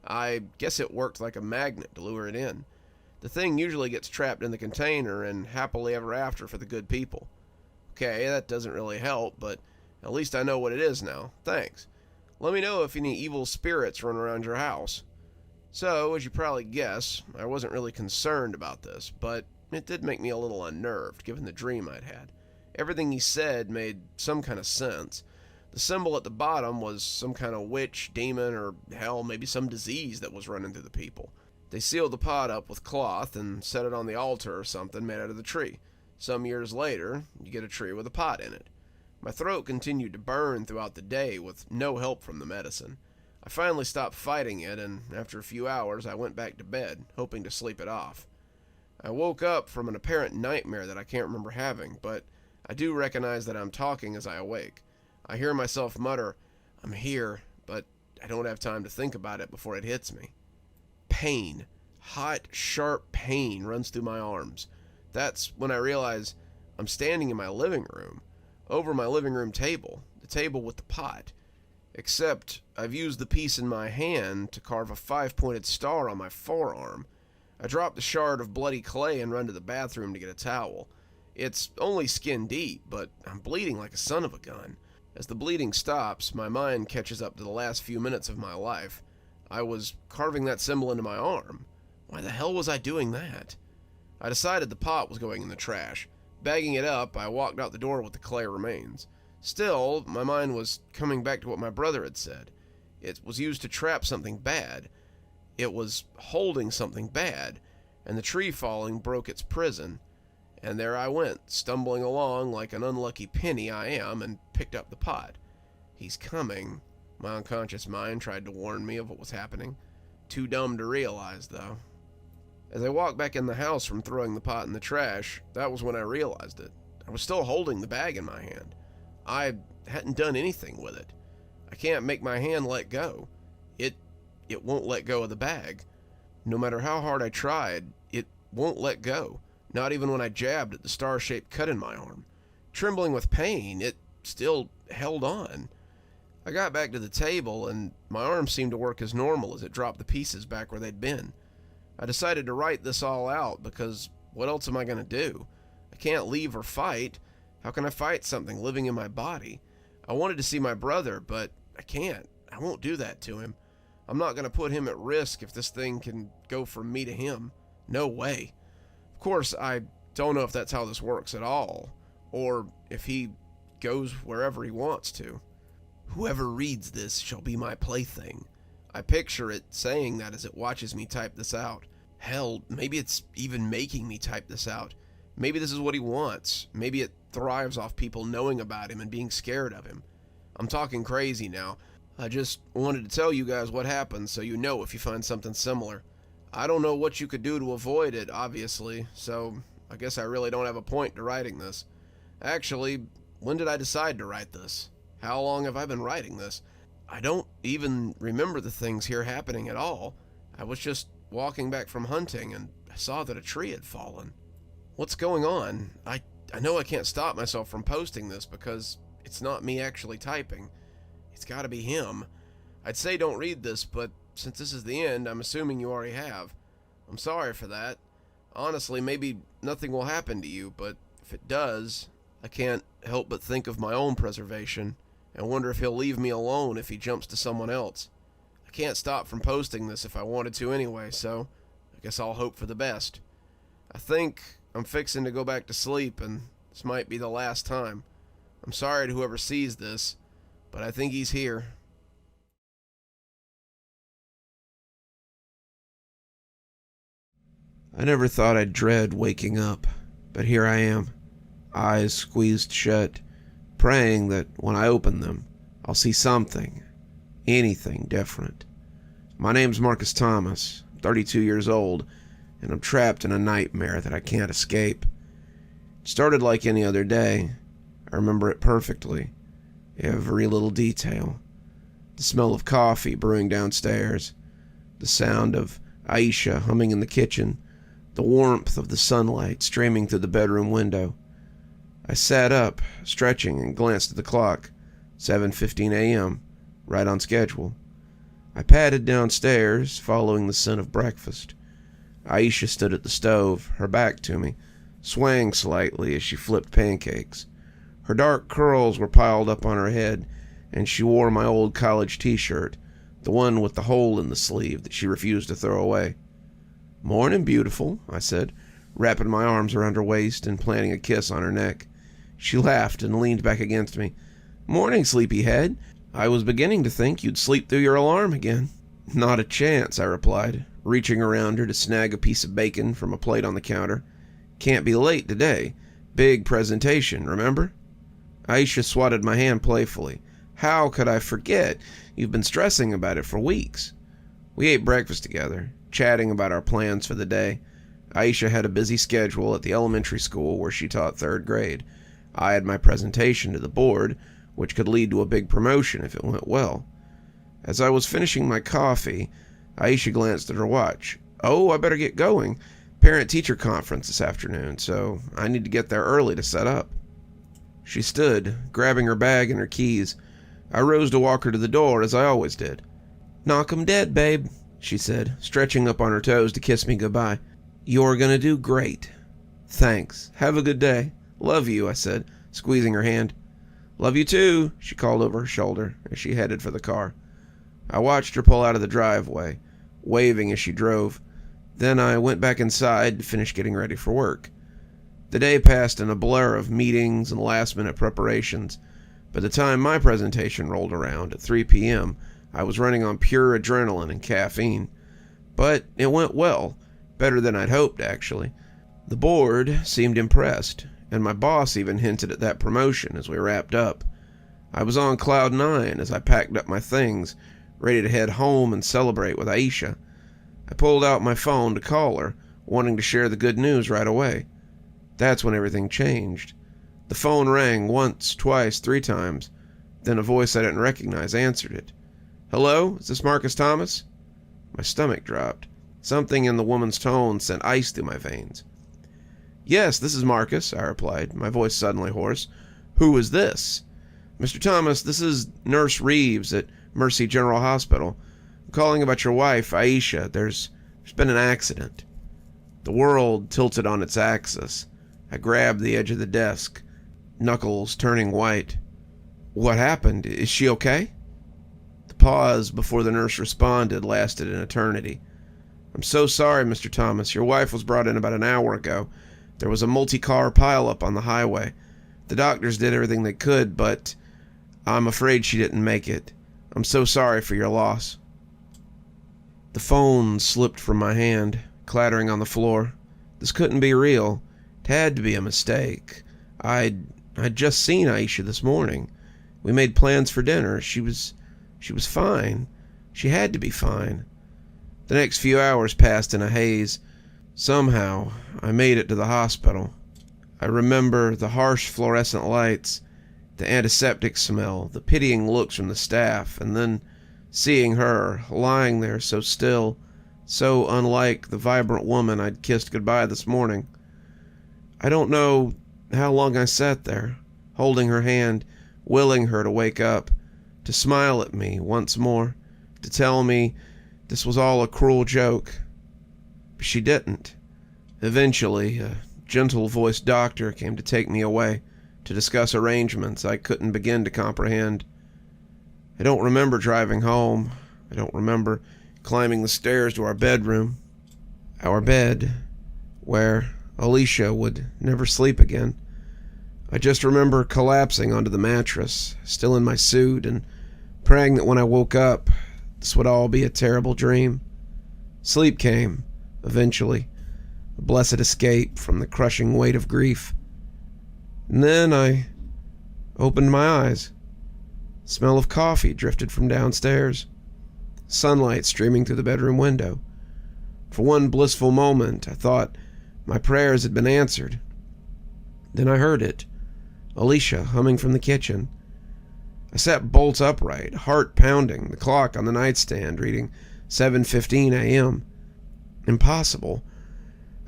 I guess it worked like a magnet to lure it in. The thing usually gets trapped in the container and happily ever after for the good people. Okay, that doesn't really help, but at least I know what it is now. Thanks. Let me know if any evil spirits run around your house. So, as you probably guess, I wasn't really concerned about this, but it did make me a little unnerved, given the dream I'd had. Everything he said made some kind of sense. The symbol at the bottom was some kind of witch, demon, or hell, maybe some disease that was running through the people. They sealed the pot up with cloth and set it on the altar or something made out of the tree. Some years later, you get a tree with a pot in it. My throat continued to burn throughout the day with no help from the medicine. I finally stopped fighting it, and after a few hours I went back to bed, hoping to sleep it off. I woke up from an apparent nightmare that I can't remember having, but I do recognize that I'm talking as I awake. I hear myself mutter, "I'm here," but I don't have time to think about it before it hits me. Pain. Hot, sharp pain runs through my arms. That's when I realize I'm standing in my living room, over my living room table, the table with the pot. Except I've used the piece in my hand to carve a 5-pointed star on my forearm. I drop the shard of bloody clay and run to the bathroom to get a towel. It's only skin deep, but I'm bleeding like a son of a gun. As the bleeding stops, my mind catches up to the last few minutes of my life. I was carving that symbol into my arm. Why the hell was I doing that? I decided the pot was going in the trash. Bagging it up, I walked out the door with the clay remains. Still, my mind was coming back to what my brother had said. It was used to trap something bad. It was holding something bad, and the tree falling broke its prison. And there I went, stumbling along like an unlucky penny I am, and picked up the pot. He's coming. My unconscious mind tried to warn me of what was happening. Too dumb to realize, though. As I walked back in the house from throwing the pot in the trash, that was when I realized it. I was still holding the bag in my hand. I hadn't done anything with it. I can't make my hand let go. It won't let go of the bag. No matter how hard I tried, it won't let go. Not even when I jabbed at the star-shaped cut in my arm. Trembling with pain, it still held on. I got back to the table, and my arm seemed to work as normal as it dropped the pieces back where they'd been. I decided to write this all out, because what else am I going to do? I can't leave or fight. How can I fight something living in my body? I wanted to see my brother, but I can't. I won't do that to him. I'm not going to put him at risk if this thing can go from me to him. No way. Of course, I don't know if that's how this works at all, or if he goes wherever he wants to. Whoever reads this shall be my plaything. I picture it saying that as it watches me type this out. Hell, maybe it's even making me type this out. Maybe this is what he wants. Maybe it thrives off people knowing about him and being scared of him. I'm talking crazy now. I just wanted to tell you guys what happened so you know if you find something similar. I don't know what you could do to avoid it, obviously, so I guess I really don't have a point to writing this. Actually, when did I decide to write this? How long have I been writing this? I don't even remember the things here happening at all. I was just walking back from hunting and I saw that a tree had fallen. What's going on? I know I can't stop myself from posting this because it's not me actually typing. It's gotta be him. I'd say don't read this, but since this is the end, I'm assuming you already have. I'm sorry for that. Honestly, maybe nothing will happen to you, but if it does, I can't help but think of my own preservation and wonder if he'll leave me alone if he jumps to someone else. I can't stop from posting this if I wanted to anyway, so I guess I'll hope for the best. I think I'm fixing to go back to sleep, and this might be the last time. I'm sorry to whoever sees this, but I think he's here. I never thought I'd dread waking up, but here I am, eyes squeezed shut, praying that when I open them, I'll see something, anything different. My name's Marcus Thomas, 32 years old, and I'm trapped in a nightmare that I can't escape. It started like any other day. I remember it perfectly, every little detail. The smell of coffee brewing downstairs, the sound of Aisha humming in the kitchen, the warmth of the sunlight streaming through the bedroom window. I sat up, stretching, and glanced at the clock. 7:15 a.m., right on schedule. I padded downstairs, following the scent of breakfast. Aisha stood at the stove, her back to me, swaying slightly as she flipped pancakes. Her dark curls were piled up on her head, and she wore my old college t-shirt, the one with the hole in the sleeve that she refused to throw away. "Morning, beautiful," I said, wrapping my arms around her waist and planting a kiss on her neck. She laughed and leaned back against me. "Morning, sleepyhead. I was beginning to think you'd sleep through your alarm again." "Not a chance," I replied, reaching around her to snag a piece of bacon from a plate on the counter. "Can't be late today. Big presentation, remember?" Aisha swatted my hand playfully. "How could I forget? You've been stressing about it for weeks." We ate breakfast together, chatting about our plans for the day. Aisha had a busy schedule at the elementary school where she taught 3rd grade. I had my presentation to the board, which could lead to a big promotion if it went well. As I was finishing my coffee, Aisha glanced at her watch. "Oh, I better get going. Parent-teacher conference this afternoon, so I need to get there early to set up." She stood, grabbing her bag and her keys. I rose to walk her to the door, as I always did. "Knock 'em dead, babe," she said, stretching up on her toes to kiss me goodbye. "You're gonna do great." "Thanks. Have a good day." "Love you," I said, squeezing her hand. "Love you too," she called over her shoulder as she headed for the car. I watched her pull out of the driveway, waving as she drove. Then I went back inside to finish getting ready for work. The day passed in a blur of meetings and last-minute preparations. By the time my presentation rolled around at 3 p.m., I was running on pure adrenaline and caffeine. But it went well, better than I'd hoped, actually. The board seemed impressed, and my boss even hinted at that promotion as we wrapped up. I was on cloud 9 as I packed up my things, ready to head home and celebrate with Aisha. I pulled out my phone to call her, wanting to share the good news right away. That's when everything changed. The phone rang once, twice, 3 times. Then a voice I didn't recognize answered it. "Hello? Is this Marcus Thomas?" My stomach dropped. Something in the woman's tone sent ice through my veins. "Yes, this is Marcus," I replied, my voice suddenly hoarse. "Who is this?" "Mr. Thomas, this is Nurse Reeves at Mercy General Hospital. I'm calling about your wife, Aisha. There's been an accident." The world tilted on its axis. I grabbed the edge of the desk, knuckles turning white. "What happened? Is she okay?" The pause before the nurse responded lasted an eternity. "I'm so sorry, Mr. Thomas. Your wife was brought in about an hour ago. There was a multi-car pileup on the highway. The doctors did everything they could, but I'm afraid she didn't make it. I'm so sorry for your loss." The phone slipped from my hand, clattering on the floor. This couldn't be real. It had to be a mistake. I'd just seen Aisha this morning. We made plans for dinner. She was fine. She had to be fine. The next few hours passed in a haze. Somehow, I made it to the hospital. I remember the harsh fluorescent lights, the antiseptic smell, the pitying looks from the staff, and then seeing her lying there so still, so unlike the vibrant woman I'd kissed goodbye this morning. I don't know how long I sat there, holding her hand, willing her to wake up, to smile at me once more, to tell me this was all a cruel joke. But she didn't. Eventually, a gentle-voiced doctor came to take me away, to discuss arrangements I couldn't begin to comprehend. I don't remember driving home. I don't remember climbing the stairs to our bedroom. Our bed, where Alicia would never sleep again. I just remember collapsing onto the mattress, still in my suit, and praying that when I woke up, this would all be a terrible dream. Sleep came, eventually, a blessed escape from the crushing weight of grief. And then I opened my eyes. The smell of coffee drifted from downstairs. Sunlight streaming through the bedroom window. For one blissful moment, I thought my prayers had been answered. Then I heard it. Alicia humming from the kitchen. I sat bolt upright, heart pounding, the clock on the nightstand reading 7:15 a.m. Impossible.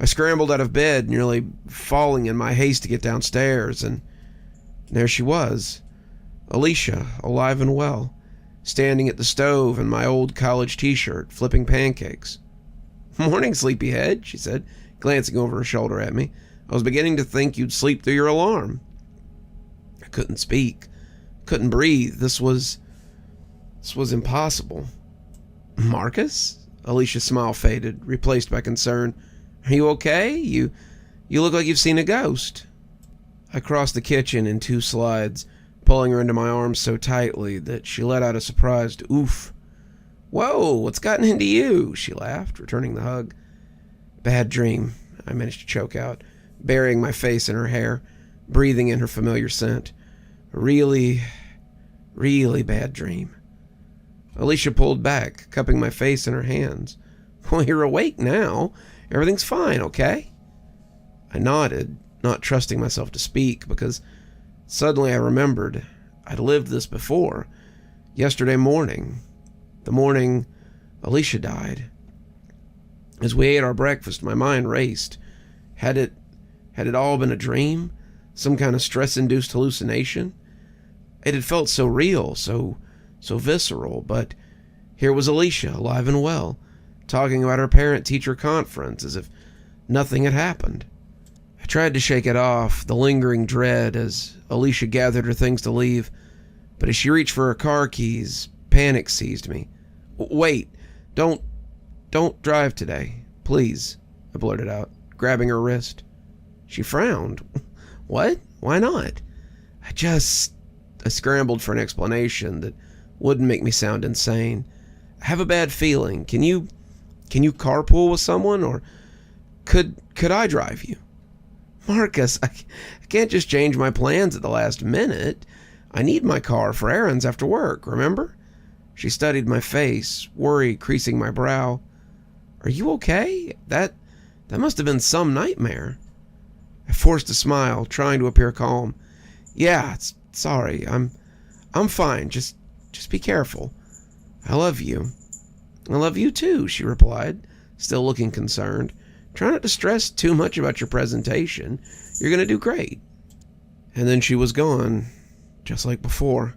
I scrambled out of bed, nearly falling in my haste to get downstairs, and there she was, Alicia, alive and well, standing at the stove in my old college t-shirt, flipping pancakes. "Morning, sleepyhead," she said, glancing over her shoulder at me. "I was beginning to think you'd sleep through your alarm." I couldn't speak, couldn't breathe. This was impossible. "Marcus?" Alicia's smile faded, replaced by concern. "Are you okay? You look like you've seen a ghost." I crossed the kitchen in 2 slides, pulling her into my arms so tightly that she let out a surprised oof. "Whoa, what's gotten into you?" she laughed, returning the hug. "Bad dream," I managed to choke out, burying my face in her hair, breathing in her familiar scent. "Really, really bad dream." Alicia pulled back, cupping my face in her hands. "Well, you're awake now. Everything's fine, okay?" I nodded, not trusting myself to speak, because suddenly I remembered I'd lived this before. Yesterday morning. The morning Alicia died. As we ate our breakfast, my mind raced. Had it all been a dream? Some kind of stress-induced hallucination? It had felt so real, so visceral, but here was Alicia, alive and well, talking about her parent-teacher conference as if nothing had happened. I tried to shake it off, the lingering dread, as Alicia gathered her things to leave, but as she reached for her car keys, panic seized me. "Wait, don't drive today, please," I blurted out, grabbing her wrist. She frowned. "What? Why not?" I scrambled for an explanation that wouldn't make me sound insane. "I have a bad feeling. Can you carpool with someone, or could I drive you?" "Marcus, I can't just change my plans at the last minute. I need my car for errands after work, remember?" She studied my face, worry creasing my brow. "Are you okay? That must have been some nightmare." I forced a smile, trying to appear calm. "Yeah, sorry. I'm fine. Just be careful. I love you." "I love you too," she replied, still looking concerned. "Try not to stress too much about your presentation. You're going to do great." And then she was gone, just like before.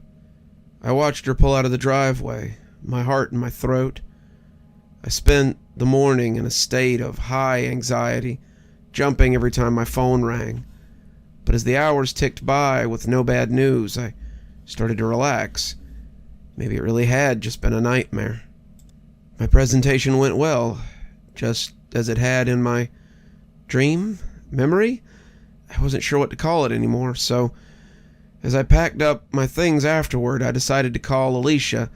I watched her pull out of the driveway, my heart in my throat. I spent the morning in a state of high anxiety, jumping every time my phone rang. But as the hours ticked by with no bad news, I started to relax. Maybe it really had just been a nightmare. My presentation went well, just as it had in my dream, memory. I wasn't sure what to call it anymore, so as I packed up my things afterward, I decided to call Alicia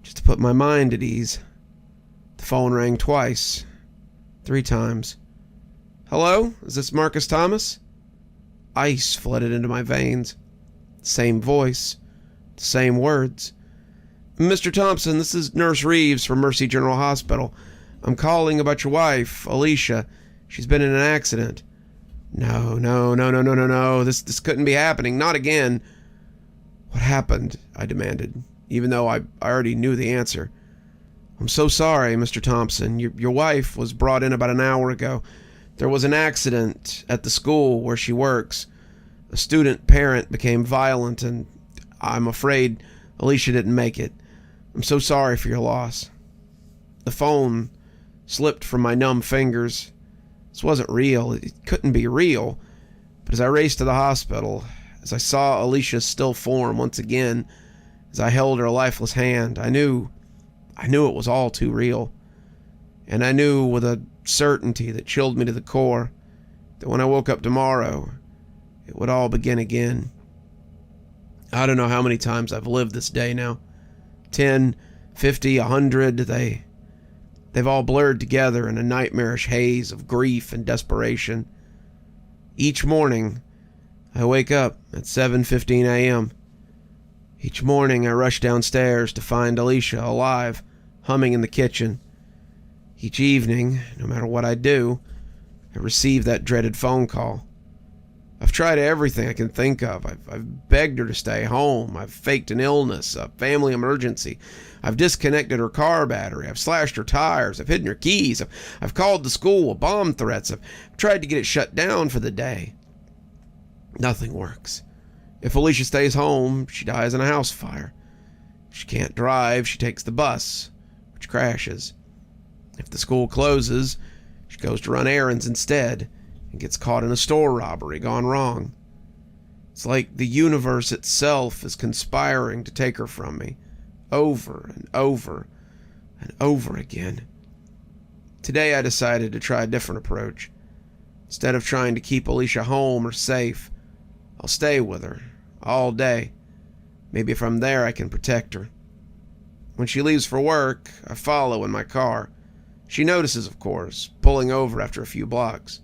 just to put my mind at ease. The phone rang twice. 3 times. Hello? Is this Marcus Thomas? Ice flooded into my veins. Same voice. Same words. Mr. Thompson, this is Nurse Reeves from Mercy General Hospital. I'm calling about your wife, Alicia. She's been in an accident. No. This couldn't be happening. Not again. What happened? I demanded, even though I already knew the answer. I'm so sorry, Mr. Thompson. Your wife was brought in about an hour ago. There was an accident at the school where she works. A student parent became violent, and I'm afraid Alicia didn't make it. I'm so sorry for your loss. The phone slipped from my numb fingers. This wasn't real. It couldn't be real. But as I raced to the hospital, as I saw Alicia's still form once again, as I held her lifeless hand, I knew it was all too real. And I knew with a certainty that chilled me to the core that when I woke up tomorrow, it would all begin again. I don't know how many times I've lived this day now. 10, 50, 100, they've all blurred together in a nightmarish haze of grief and desperation. Each morning, I wake up at 7:15 a.m. Each morning, I rush downstairs to find Alicia alive, humming in the kitchen. Each evening, no matter what I do, I receive that dreaded phone call. I've tried everything I can think of. I've begged her to stay home. I've faked an illness, a family emergency. I've disconnected her car battery. I've slashed her tires. I've hidden her keys. I've called the school with bomb threats. I've tried to get it shut down for the day. Nothing works. If Alicia stays home, she dies in a house fire. If she can't drive, she takes the bus, which crashes. If the school closes, she goes to run errands instead and gets caught in a store robbery gone wrong. It's like the universe itself is conspiring to take her from me, over and over and over again. Today I decided to try a different approach. Instead of trying to keep Alicia home or safe, I'll stay with her all day. Maybe if I'm there, I can protect her. When she leaves for work, I follow in my car. She notices, of course, pulling over after a few blocks.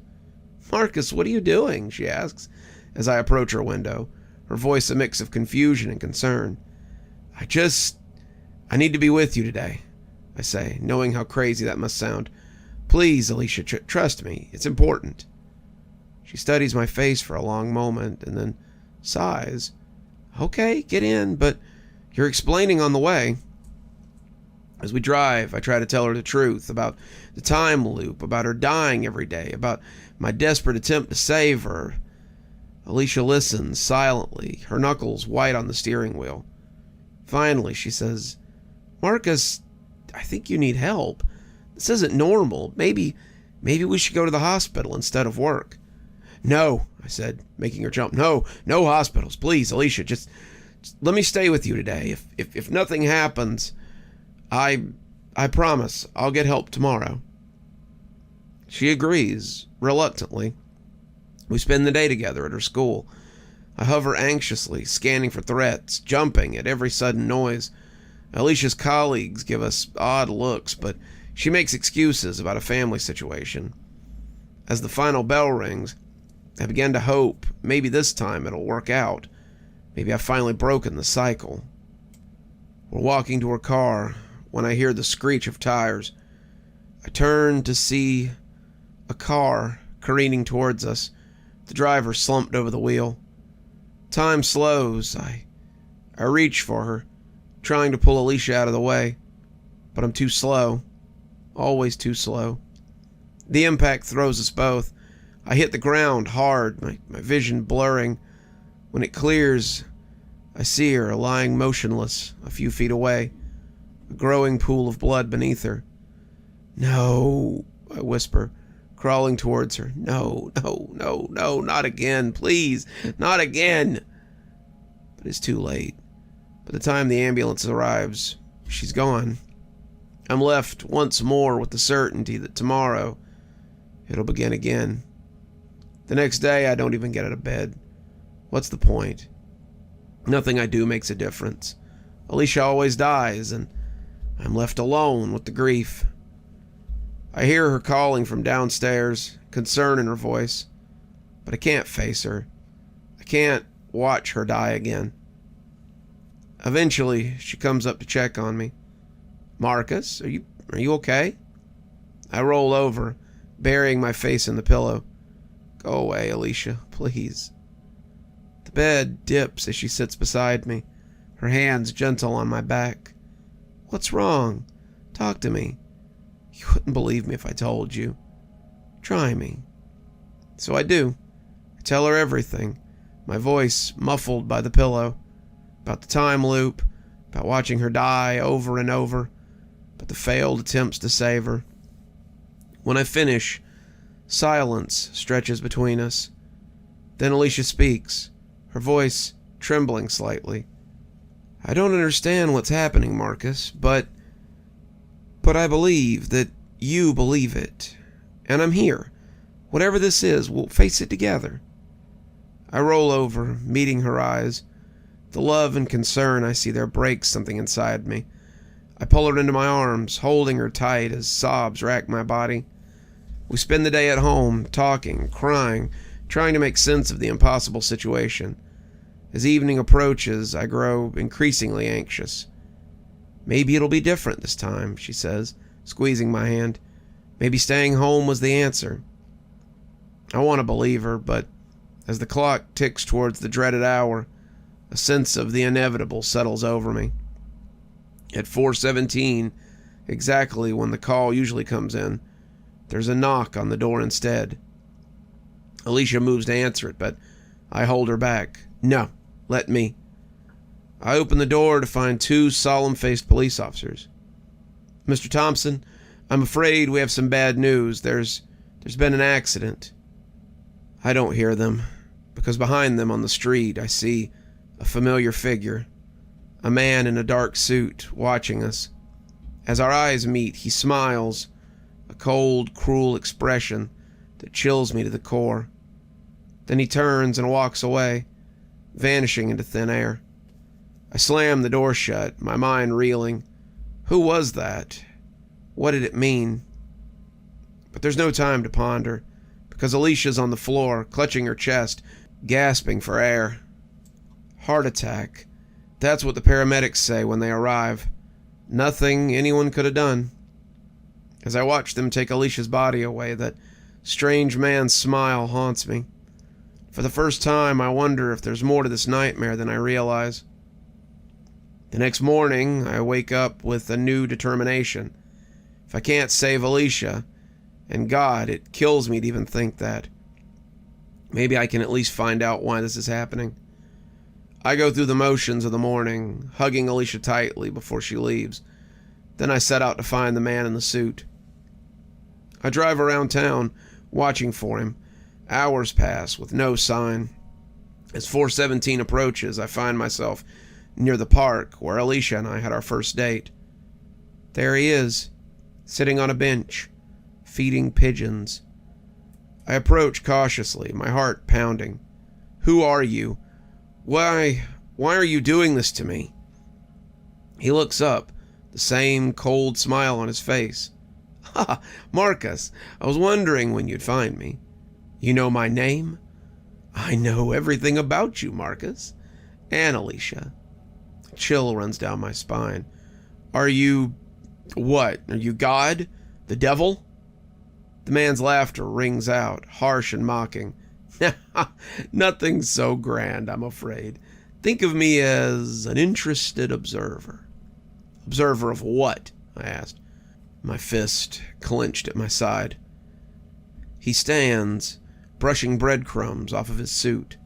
"Marcus, what are you doing?" she asks as I approach her window, her voice a mix of confusion and concern. I need to be with you today," I say, knowing how crazy that must sound. "Please, Alicia, trust me. It's important." She studies my face for a long moment and then sighs. "Okay, get in, but you're explaining on the way." As we drive, I try to tell her the truth about the time loop, about her dying every day, about my desperate attempt to save her. Alicia listens silently, her knuckles white on the steering wheel. Finally, she says, "Marcus, I think you need help. This isn't normal. Maybe we should go to the hospital instead of work." "No," I said, making her jump. No hospitals. Please, Alicia, just let me stay with you today. If nothing happens, I promise I'll get help tomorrow." She agrees, reluctantly. We spend the day together at her school. I hover anxiously, scanning for threats, jumping at every sudden noise. Alicia's colleagues give us odd looks, but she makes excuses about a family situation. As the final bell rings, I begin to hope maybe this time it'll work out. Maybe I've finally broken the cycle. We're walking to her car when I hear the screech of tires. I turn to see a car careening towards us, the driver slumped over the wheel. Time slows. I reach for her, trying to pull Alicia out of the way, but I'm too slow. Always too slow. The impact throws us both. I hit the ground hard, my vision blurring. When it clears, I see her lying motionless a few feet away, a growing pool of blood beneath her. "No," I whisper, crawling towards her. No, not again, please, not again." But it's too late. By the time the ambulance arrives, she's gone. I'm left once more with the certainty that tomorrow it'll begin again. The next day, I don't even get out of bed. What's the point? Nothing I do makes a difference. Alicia always dies, and I'm left alone with the grief. I hear her calling from downstairs, concern in her voice, but I can't face her. I can't watch her die again. Eventually, she comes up to check on me. Marcus, are you okay? I roll over, burying my face in the pillow. Go away, Alicia, please. The bed dips as she sits beside me, her hands gentle on my back. What's wrong? Talk to me. You wouldn't believe me if I told you. Try me. So I do. I tell her everything, my voice muffled by the pillow, about the time loop, about watching her die over and over, about the failed attempts to save her. When I finish, silence stretches between us. Then Alicia speaks, her voice trembling slightly. I don't understand what's happening, Marcus, but I believe that you believe it. And I'm here. Whatever this is, we'll face it together. I roll over, meeting her eyes. The love and concern I see there breaks something inside me. I pull her into my arms, holding her tight as sobs rack my body. We spend the day at home, talking, crying, trying to make sense of the impossible situation. As evening approaches, I grow increasingly anxious. Maybe it'll be different this time, she says, squeezing my hand. Maybe staying home was the answer. I want to believe her, but as the clock ticks towards the dreaded hour, a sense of the inevitable settles over me. At 4:17, exactly when the call usually comes in, there's a knock on the door instead. Alicia moves to answer it, but I hold her back. No, let me. I open the door to find two solemn-faced police officers. Mr. Thompson, I'm afraid we have some bad news. There's been an accident. I don't hear them, because behind them on the street I see a familiar figure, a man in a dark suit watching us. As our eyes meet, he smiles, a cold, cruel expression that chills me to the core. Then he turns and walks away, vanishing into thin air. I slam the door shut, my mind reeling. Who was that? What did it mean? But there's no time to ponder, because Alicia's on the floor, clutching her chest, gasping for air. Heart attack. That's what the paramedics say when they arrive. Nothing anyone could have done. As I watch them take Alicia's body away, that strange man's smile haunts me. For the first time, I wonder if there's more to this nightmare than I realize. The next morning, I wake up with a new determination. If I can't save Alicia, and God, it kills me to even think that, maybe I can at least find out why this is happening. I go through the motions of the morning, hugging Alicia tightly before she leaves. Then I set out to find the man in the suit. I drive around town, watching for him. Hours pass with no sign. As 4:17 approaches, I find myself near the park where Alicia and I had our first date. There he is, sitting on a bench, feeding pigeons. I approach cautiously, my heart pounding. Who are you? Why are you doing this to me? He looks up, the same cold smile on his face. Ha, Marcus, I was wondering when you'd find me. You know my name? I know everything about you, Marcus. And Alicia. A chill runs down my spine. Are you... what? Are you God? The devil? The man's laughter rings out, harsh and mocking. Nothing so grand, I'm afraid. Think of me as an interested observer. Observer of what? I asked, my fist clenched at my side. He stands, brushing breadcrumbs off of his suit.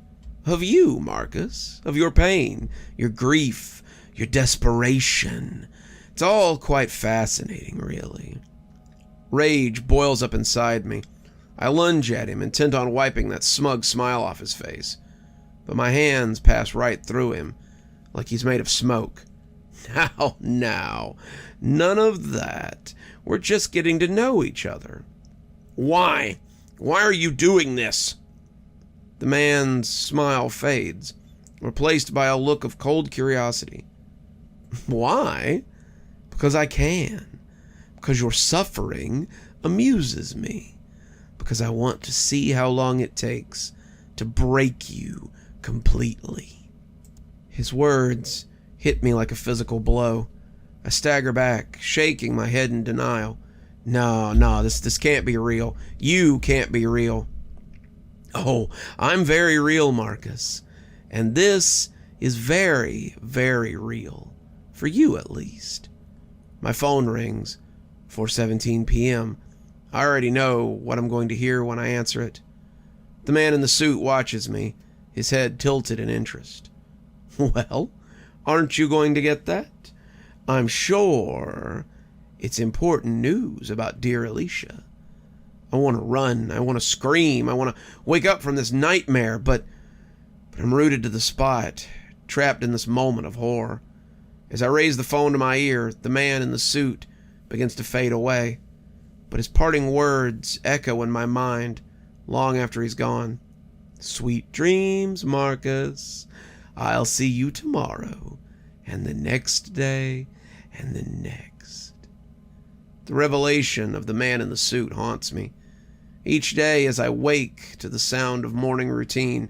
Of you, Marcus. Of your pain, your grief, your desperation. It's all quite fascinating, really. Rage boils up inside me. I lunge at him, intent on wiping that smug smile off his face. But my hands pass right through him, like he's made of smoke. Now, none of that. We're just getting to know each other. Why? Why are you doing this? The man's smile fades, replaced by a look of cold curiosity. Why? Because I can. Because you're suffering amuses me, because I want to see how long it takes to break you completely." His words hit me like a physical blow. I stagger back, shaking my head in denial. No, this can't be real. You can't be real." "Oh, I'm very real, Marcus. And this is very, very real. For you, at least." My phone rings. 4:17 p.m. I already know what I'm going to hear when I answer it. The man in the suit watches me, his head tilted in interest. "Well, aren't you going to get that? I'm sure it's important news about dear Alicia. I want to run, I want to scream, I want to wake up from this nightmare, but I'm rooted to the spot, trapped in this moment of horror. As I raise the phone to my ear, the man in the suit begins to fade away, but his parting words echo in my mind long after he's gone. "Sweet dreams, Marcus. I'll see you tomorrow, and the next day, and the next." The revelation of the man in the suit haunts me. Each day as I wake to the sound of morning routine,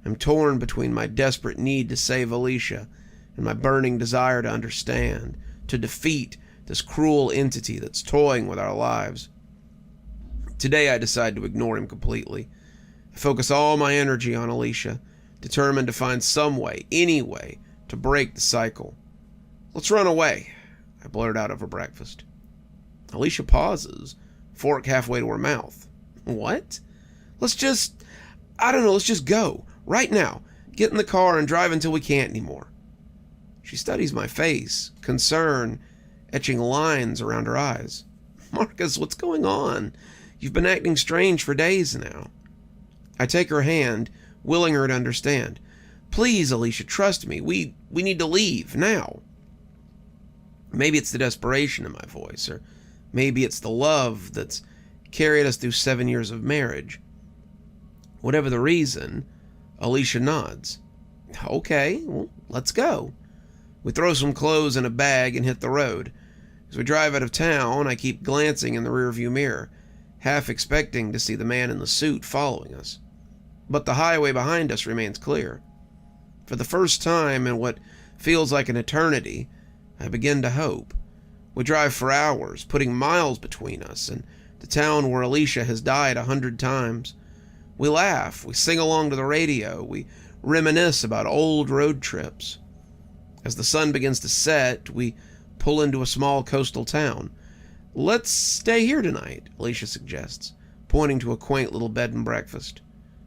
I'm torn between my desperate need to save Alicia and my burning desire to understand, to defeat this cruel entity that's toying with our lives. Today I decide to ignore him completely. I focus all my energy on Alicia, determined to find some way, any way, to break the cycle. "Let's run away," I blurt out over breakfast. Alicia pauses, fork halfway to her mouth. "What? Let's just go. Right now. Get in the car and drive until we can't anymore." She studies my face, concern etching lines around her eyes. "Marcus, what's going on? You've been acting strange for days now." I take her hand, willing her to understand. "Please, Alicia, trust me. We need to leave, now." Maybe it's the desperation in my voice, or maybe it's the love that's carried us through 7 years of marriage. Whatever the reason, Alicia nods. "Okay, well, let's go." We throw some clothes in a bag and hit the road. As we drive out of town, I keep glancing in the rearview mirror, half expecting to see the man in the suit following us. But the highway behind us remains clear. For the first time in what feels like an eternity, I begin to hope. We drive for hours, putting miles between us and the town where Alicia has died 100 times. We laugh, we sing along to the radio, we reminisce about old road trips. As the sun begins to set, we pull into a small coastal town. "Let's stay here tonight," Alicia suggests, pointing to a quaint little bed and breakfast.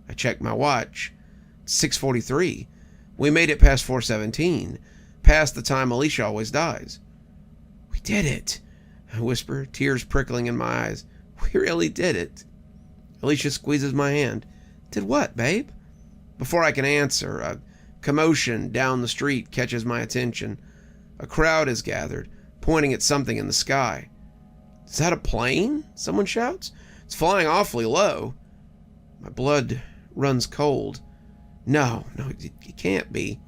I check my watch. It's 6:43. We made it past 4:17, past the time Alicia always dies. "We did it," I whisper, tears prickling in my eyes. "We really did it." Alicia squeezes my hand. "Did what, babe?" Before I can answer, a commotion down the street catches my attention. A crowd is gathered, pointing at something in the sky. "Is that a plane?" someone shouts. "It's flying awfully low." My blood runs cold. No, it can't be.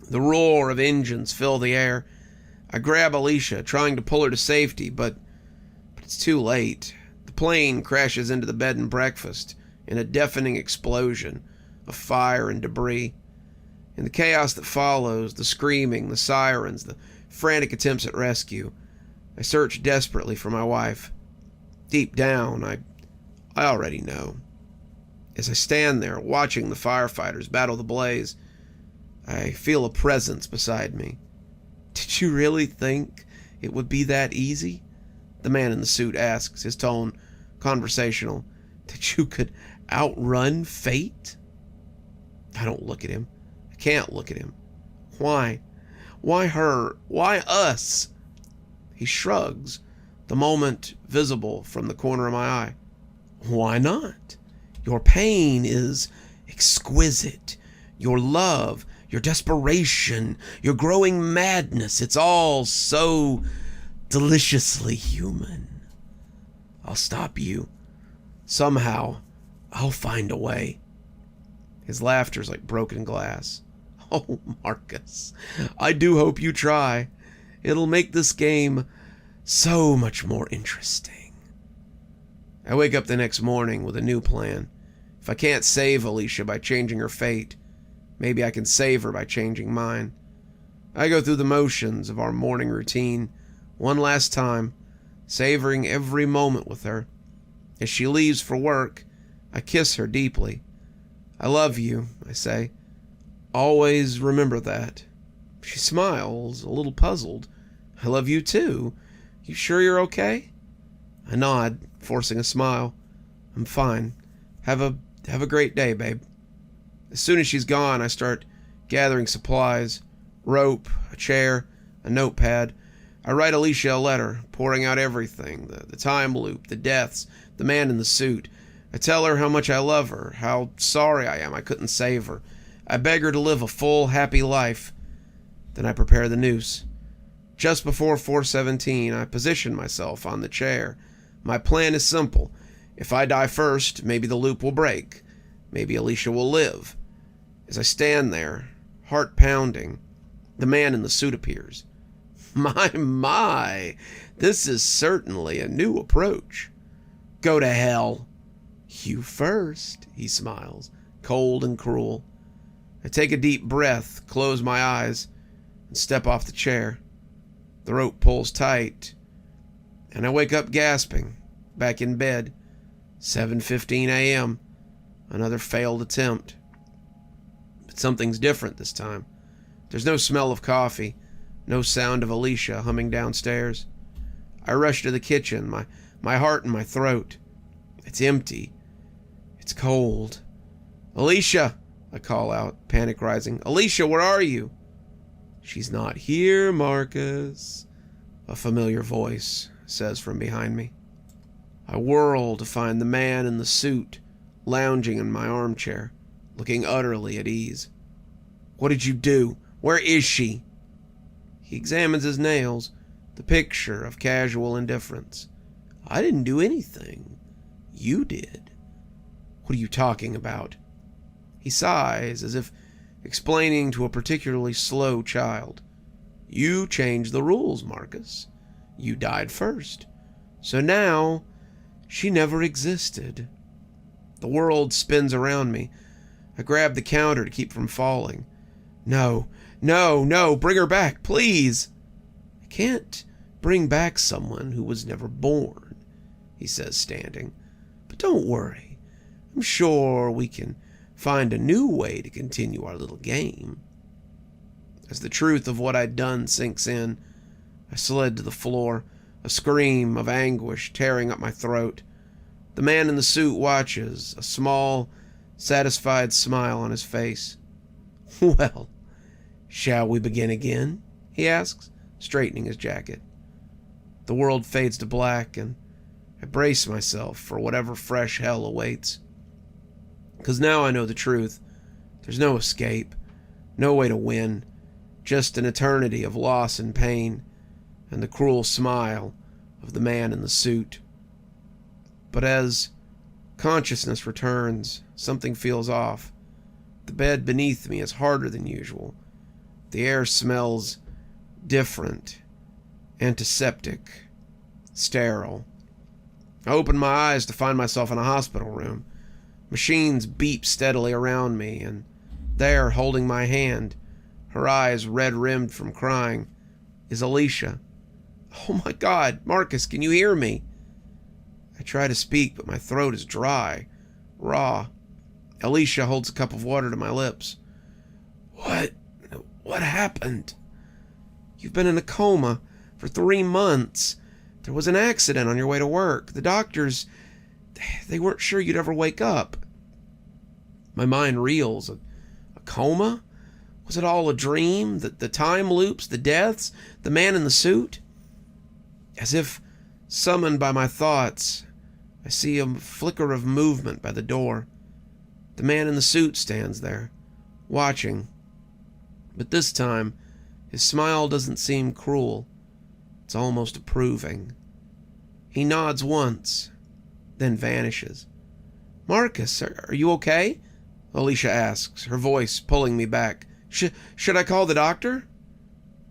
The roar of engines fill the air. I grab Alicia, trying to pull her to safety, but it's too late. The plane crashes into the bed and breakfast in a deafening explosion of fire and debris. In the chaos that follows, the screaming, the sirens, the frantic attempts at rescue, I search desperately for my wife. Deep down, I already know. As I stand there, watching the firefighters battle the blaze, I feel a presence beside me. "Did you really think it would be that easy?" the man in the suit asks, his tone conversational. "That you could outrun fate?" I don't look at him. I can't look at him. Why? Why her? Why us? He shrugs, the moment visible from the corner of my eye. "Why not? Your pain is exquisite. Your love, your desperation, your growing madness, it's all so deliciously human. I'll stop you. Somehow, I'll find a way." His laughter's like broken glass. "Oh, Marcus, I do hope you try. It'll make this game so much more interesting." I wake up the next morning with a new plan. If I can't save Alicia by changing her fate, maybe I can save her by changing mine. I go through the motions of our morning routine one last time, savoring every moment with her. As she leaves for work, I kiss her deeply. I love you, I say. Always remember that. She smiles, a little puzzled. I love you too. You sure you're okay? I nod, forcing a smile. I'm fine. Have a great day, babe. As soon as she's gone, I start gathering supplies. Rope, a chair, a notepad. I write Alicia a letter, pouring out everything. The time loop, the deaths, the man in the suit. I tell her how much I love her, how sorry I am I couldn't save her. I beg her to live a full, happy life. Then I prepare the noose. Just before 4:17, I position myself on the chair. My plan is simple. If I die first, maybe the loop will break. Maybe Alicia will live. As I stand there, heart pounding, the man in the suit appears. My, this is certainly a new approach. Go to hell. You first, he smiles, cold and cruel. I take a deep breath, close my eyes, and step off the chair. The rope pulls tight, and I wake up gasping, back in bed. 7:15 a.m. Another failed attempt. But something's different this time. There's no smell of coffee, no sound of Alicia humming downstairs. I rush to the kitchen, my heart in my throat. It's empty. It's cold. Alicia, I call out, panic rising. Alicia, where are you? She's not here, Marcus, a familiar voice says from behind me. I whirl to find the man in the suit, lounging in my armchair, looking utterly at ease. What did you do? Where is she? He examines his nails, the picture of casual indifference. I didn't do anything. You did. What are you talking about? He sighs, as if explaining to a particularly slow child. You changed the rules, Marcus. You died first. So now, she never existed. The world spins around me. I grab the counter to keep from falling. No, bring her back, please. I can't bring back someone who was never born, he says, standing. But don't worry. I'm sure we can find a new way to continue our little game. As the truth of what I'd done sinks in, I slid to the floor, a scream of anguish tearing up my throat. The man in the suit watches, a small, satisfied smile on his face. Well, shall we begin again? He asks, straightening his jacket. The world fades to black, and I brace myself for whatever fresh hell awaits. Because now I know the truth. There's no escape, no way to win, just an eternity of loss and pain, and the cruel smile of the man in the suit. But as consciousness returns, something feels off. The bed beneath me is harder than usual. The air smells different, antiseptic, sterile. I open my eyes to find myself in a hospital room. Machines beep steadily around me, and there, holding my hand, her eyes red-rimmed from crying, is Alicia. Oh my God, Marcus, can you hear me? I try to speak, but my throat is dry, raw. Alicia holds a cup of water to my lips. What happened? You've been in a coma for 3 months. There was an accident on your way to work. The doctors, they weren't sure you'd ever wake up. My mind reels. A coma? Was it all a dream? The time loops, the deaths, the man in the suit? As if summoned by my thoughts, I see a flicker of movement by the door. The man in the suit stands there, watching. But this time, his smile doesn't seem cruel. It's almost approving. He nods once, then vanishes. Marcus, are you okay? Alicia asks, her voice pulling me back. Should I call the doctor?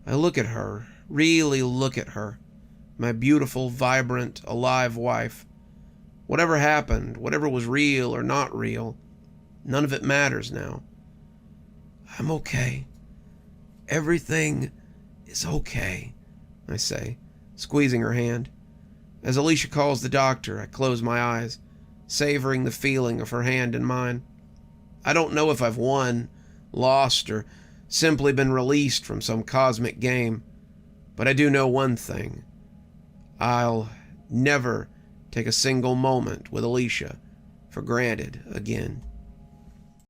I look at her, really look at her. My beautiful, vibrant, alive wife. Whatever happened, whatever was real or not real, none of it matters now. I'm okay. Everything is okay, I say, squeezing her hand. As Alicia calls the doctor, I close my eyes, savoring the feeling of her hand in mine. I don't know if I've won, lost, or simply been released from some cosmic game, but I do know one thing. I'll never take a single moment with Alicia for granted again.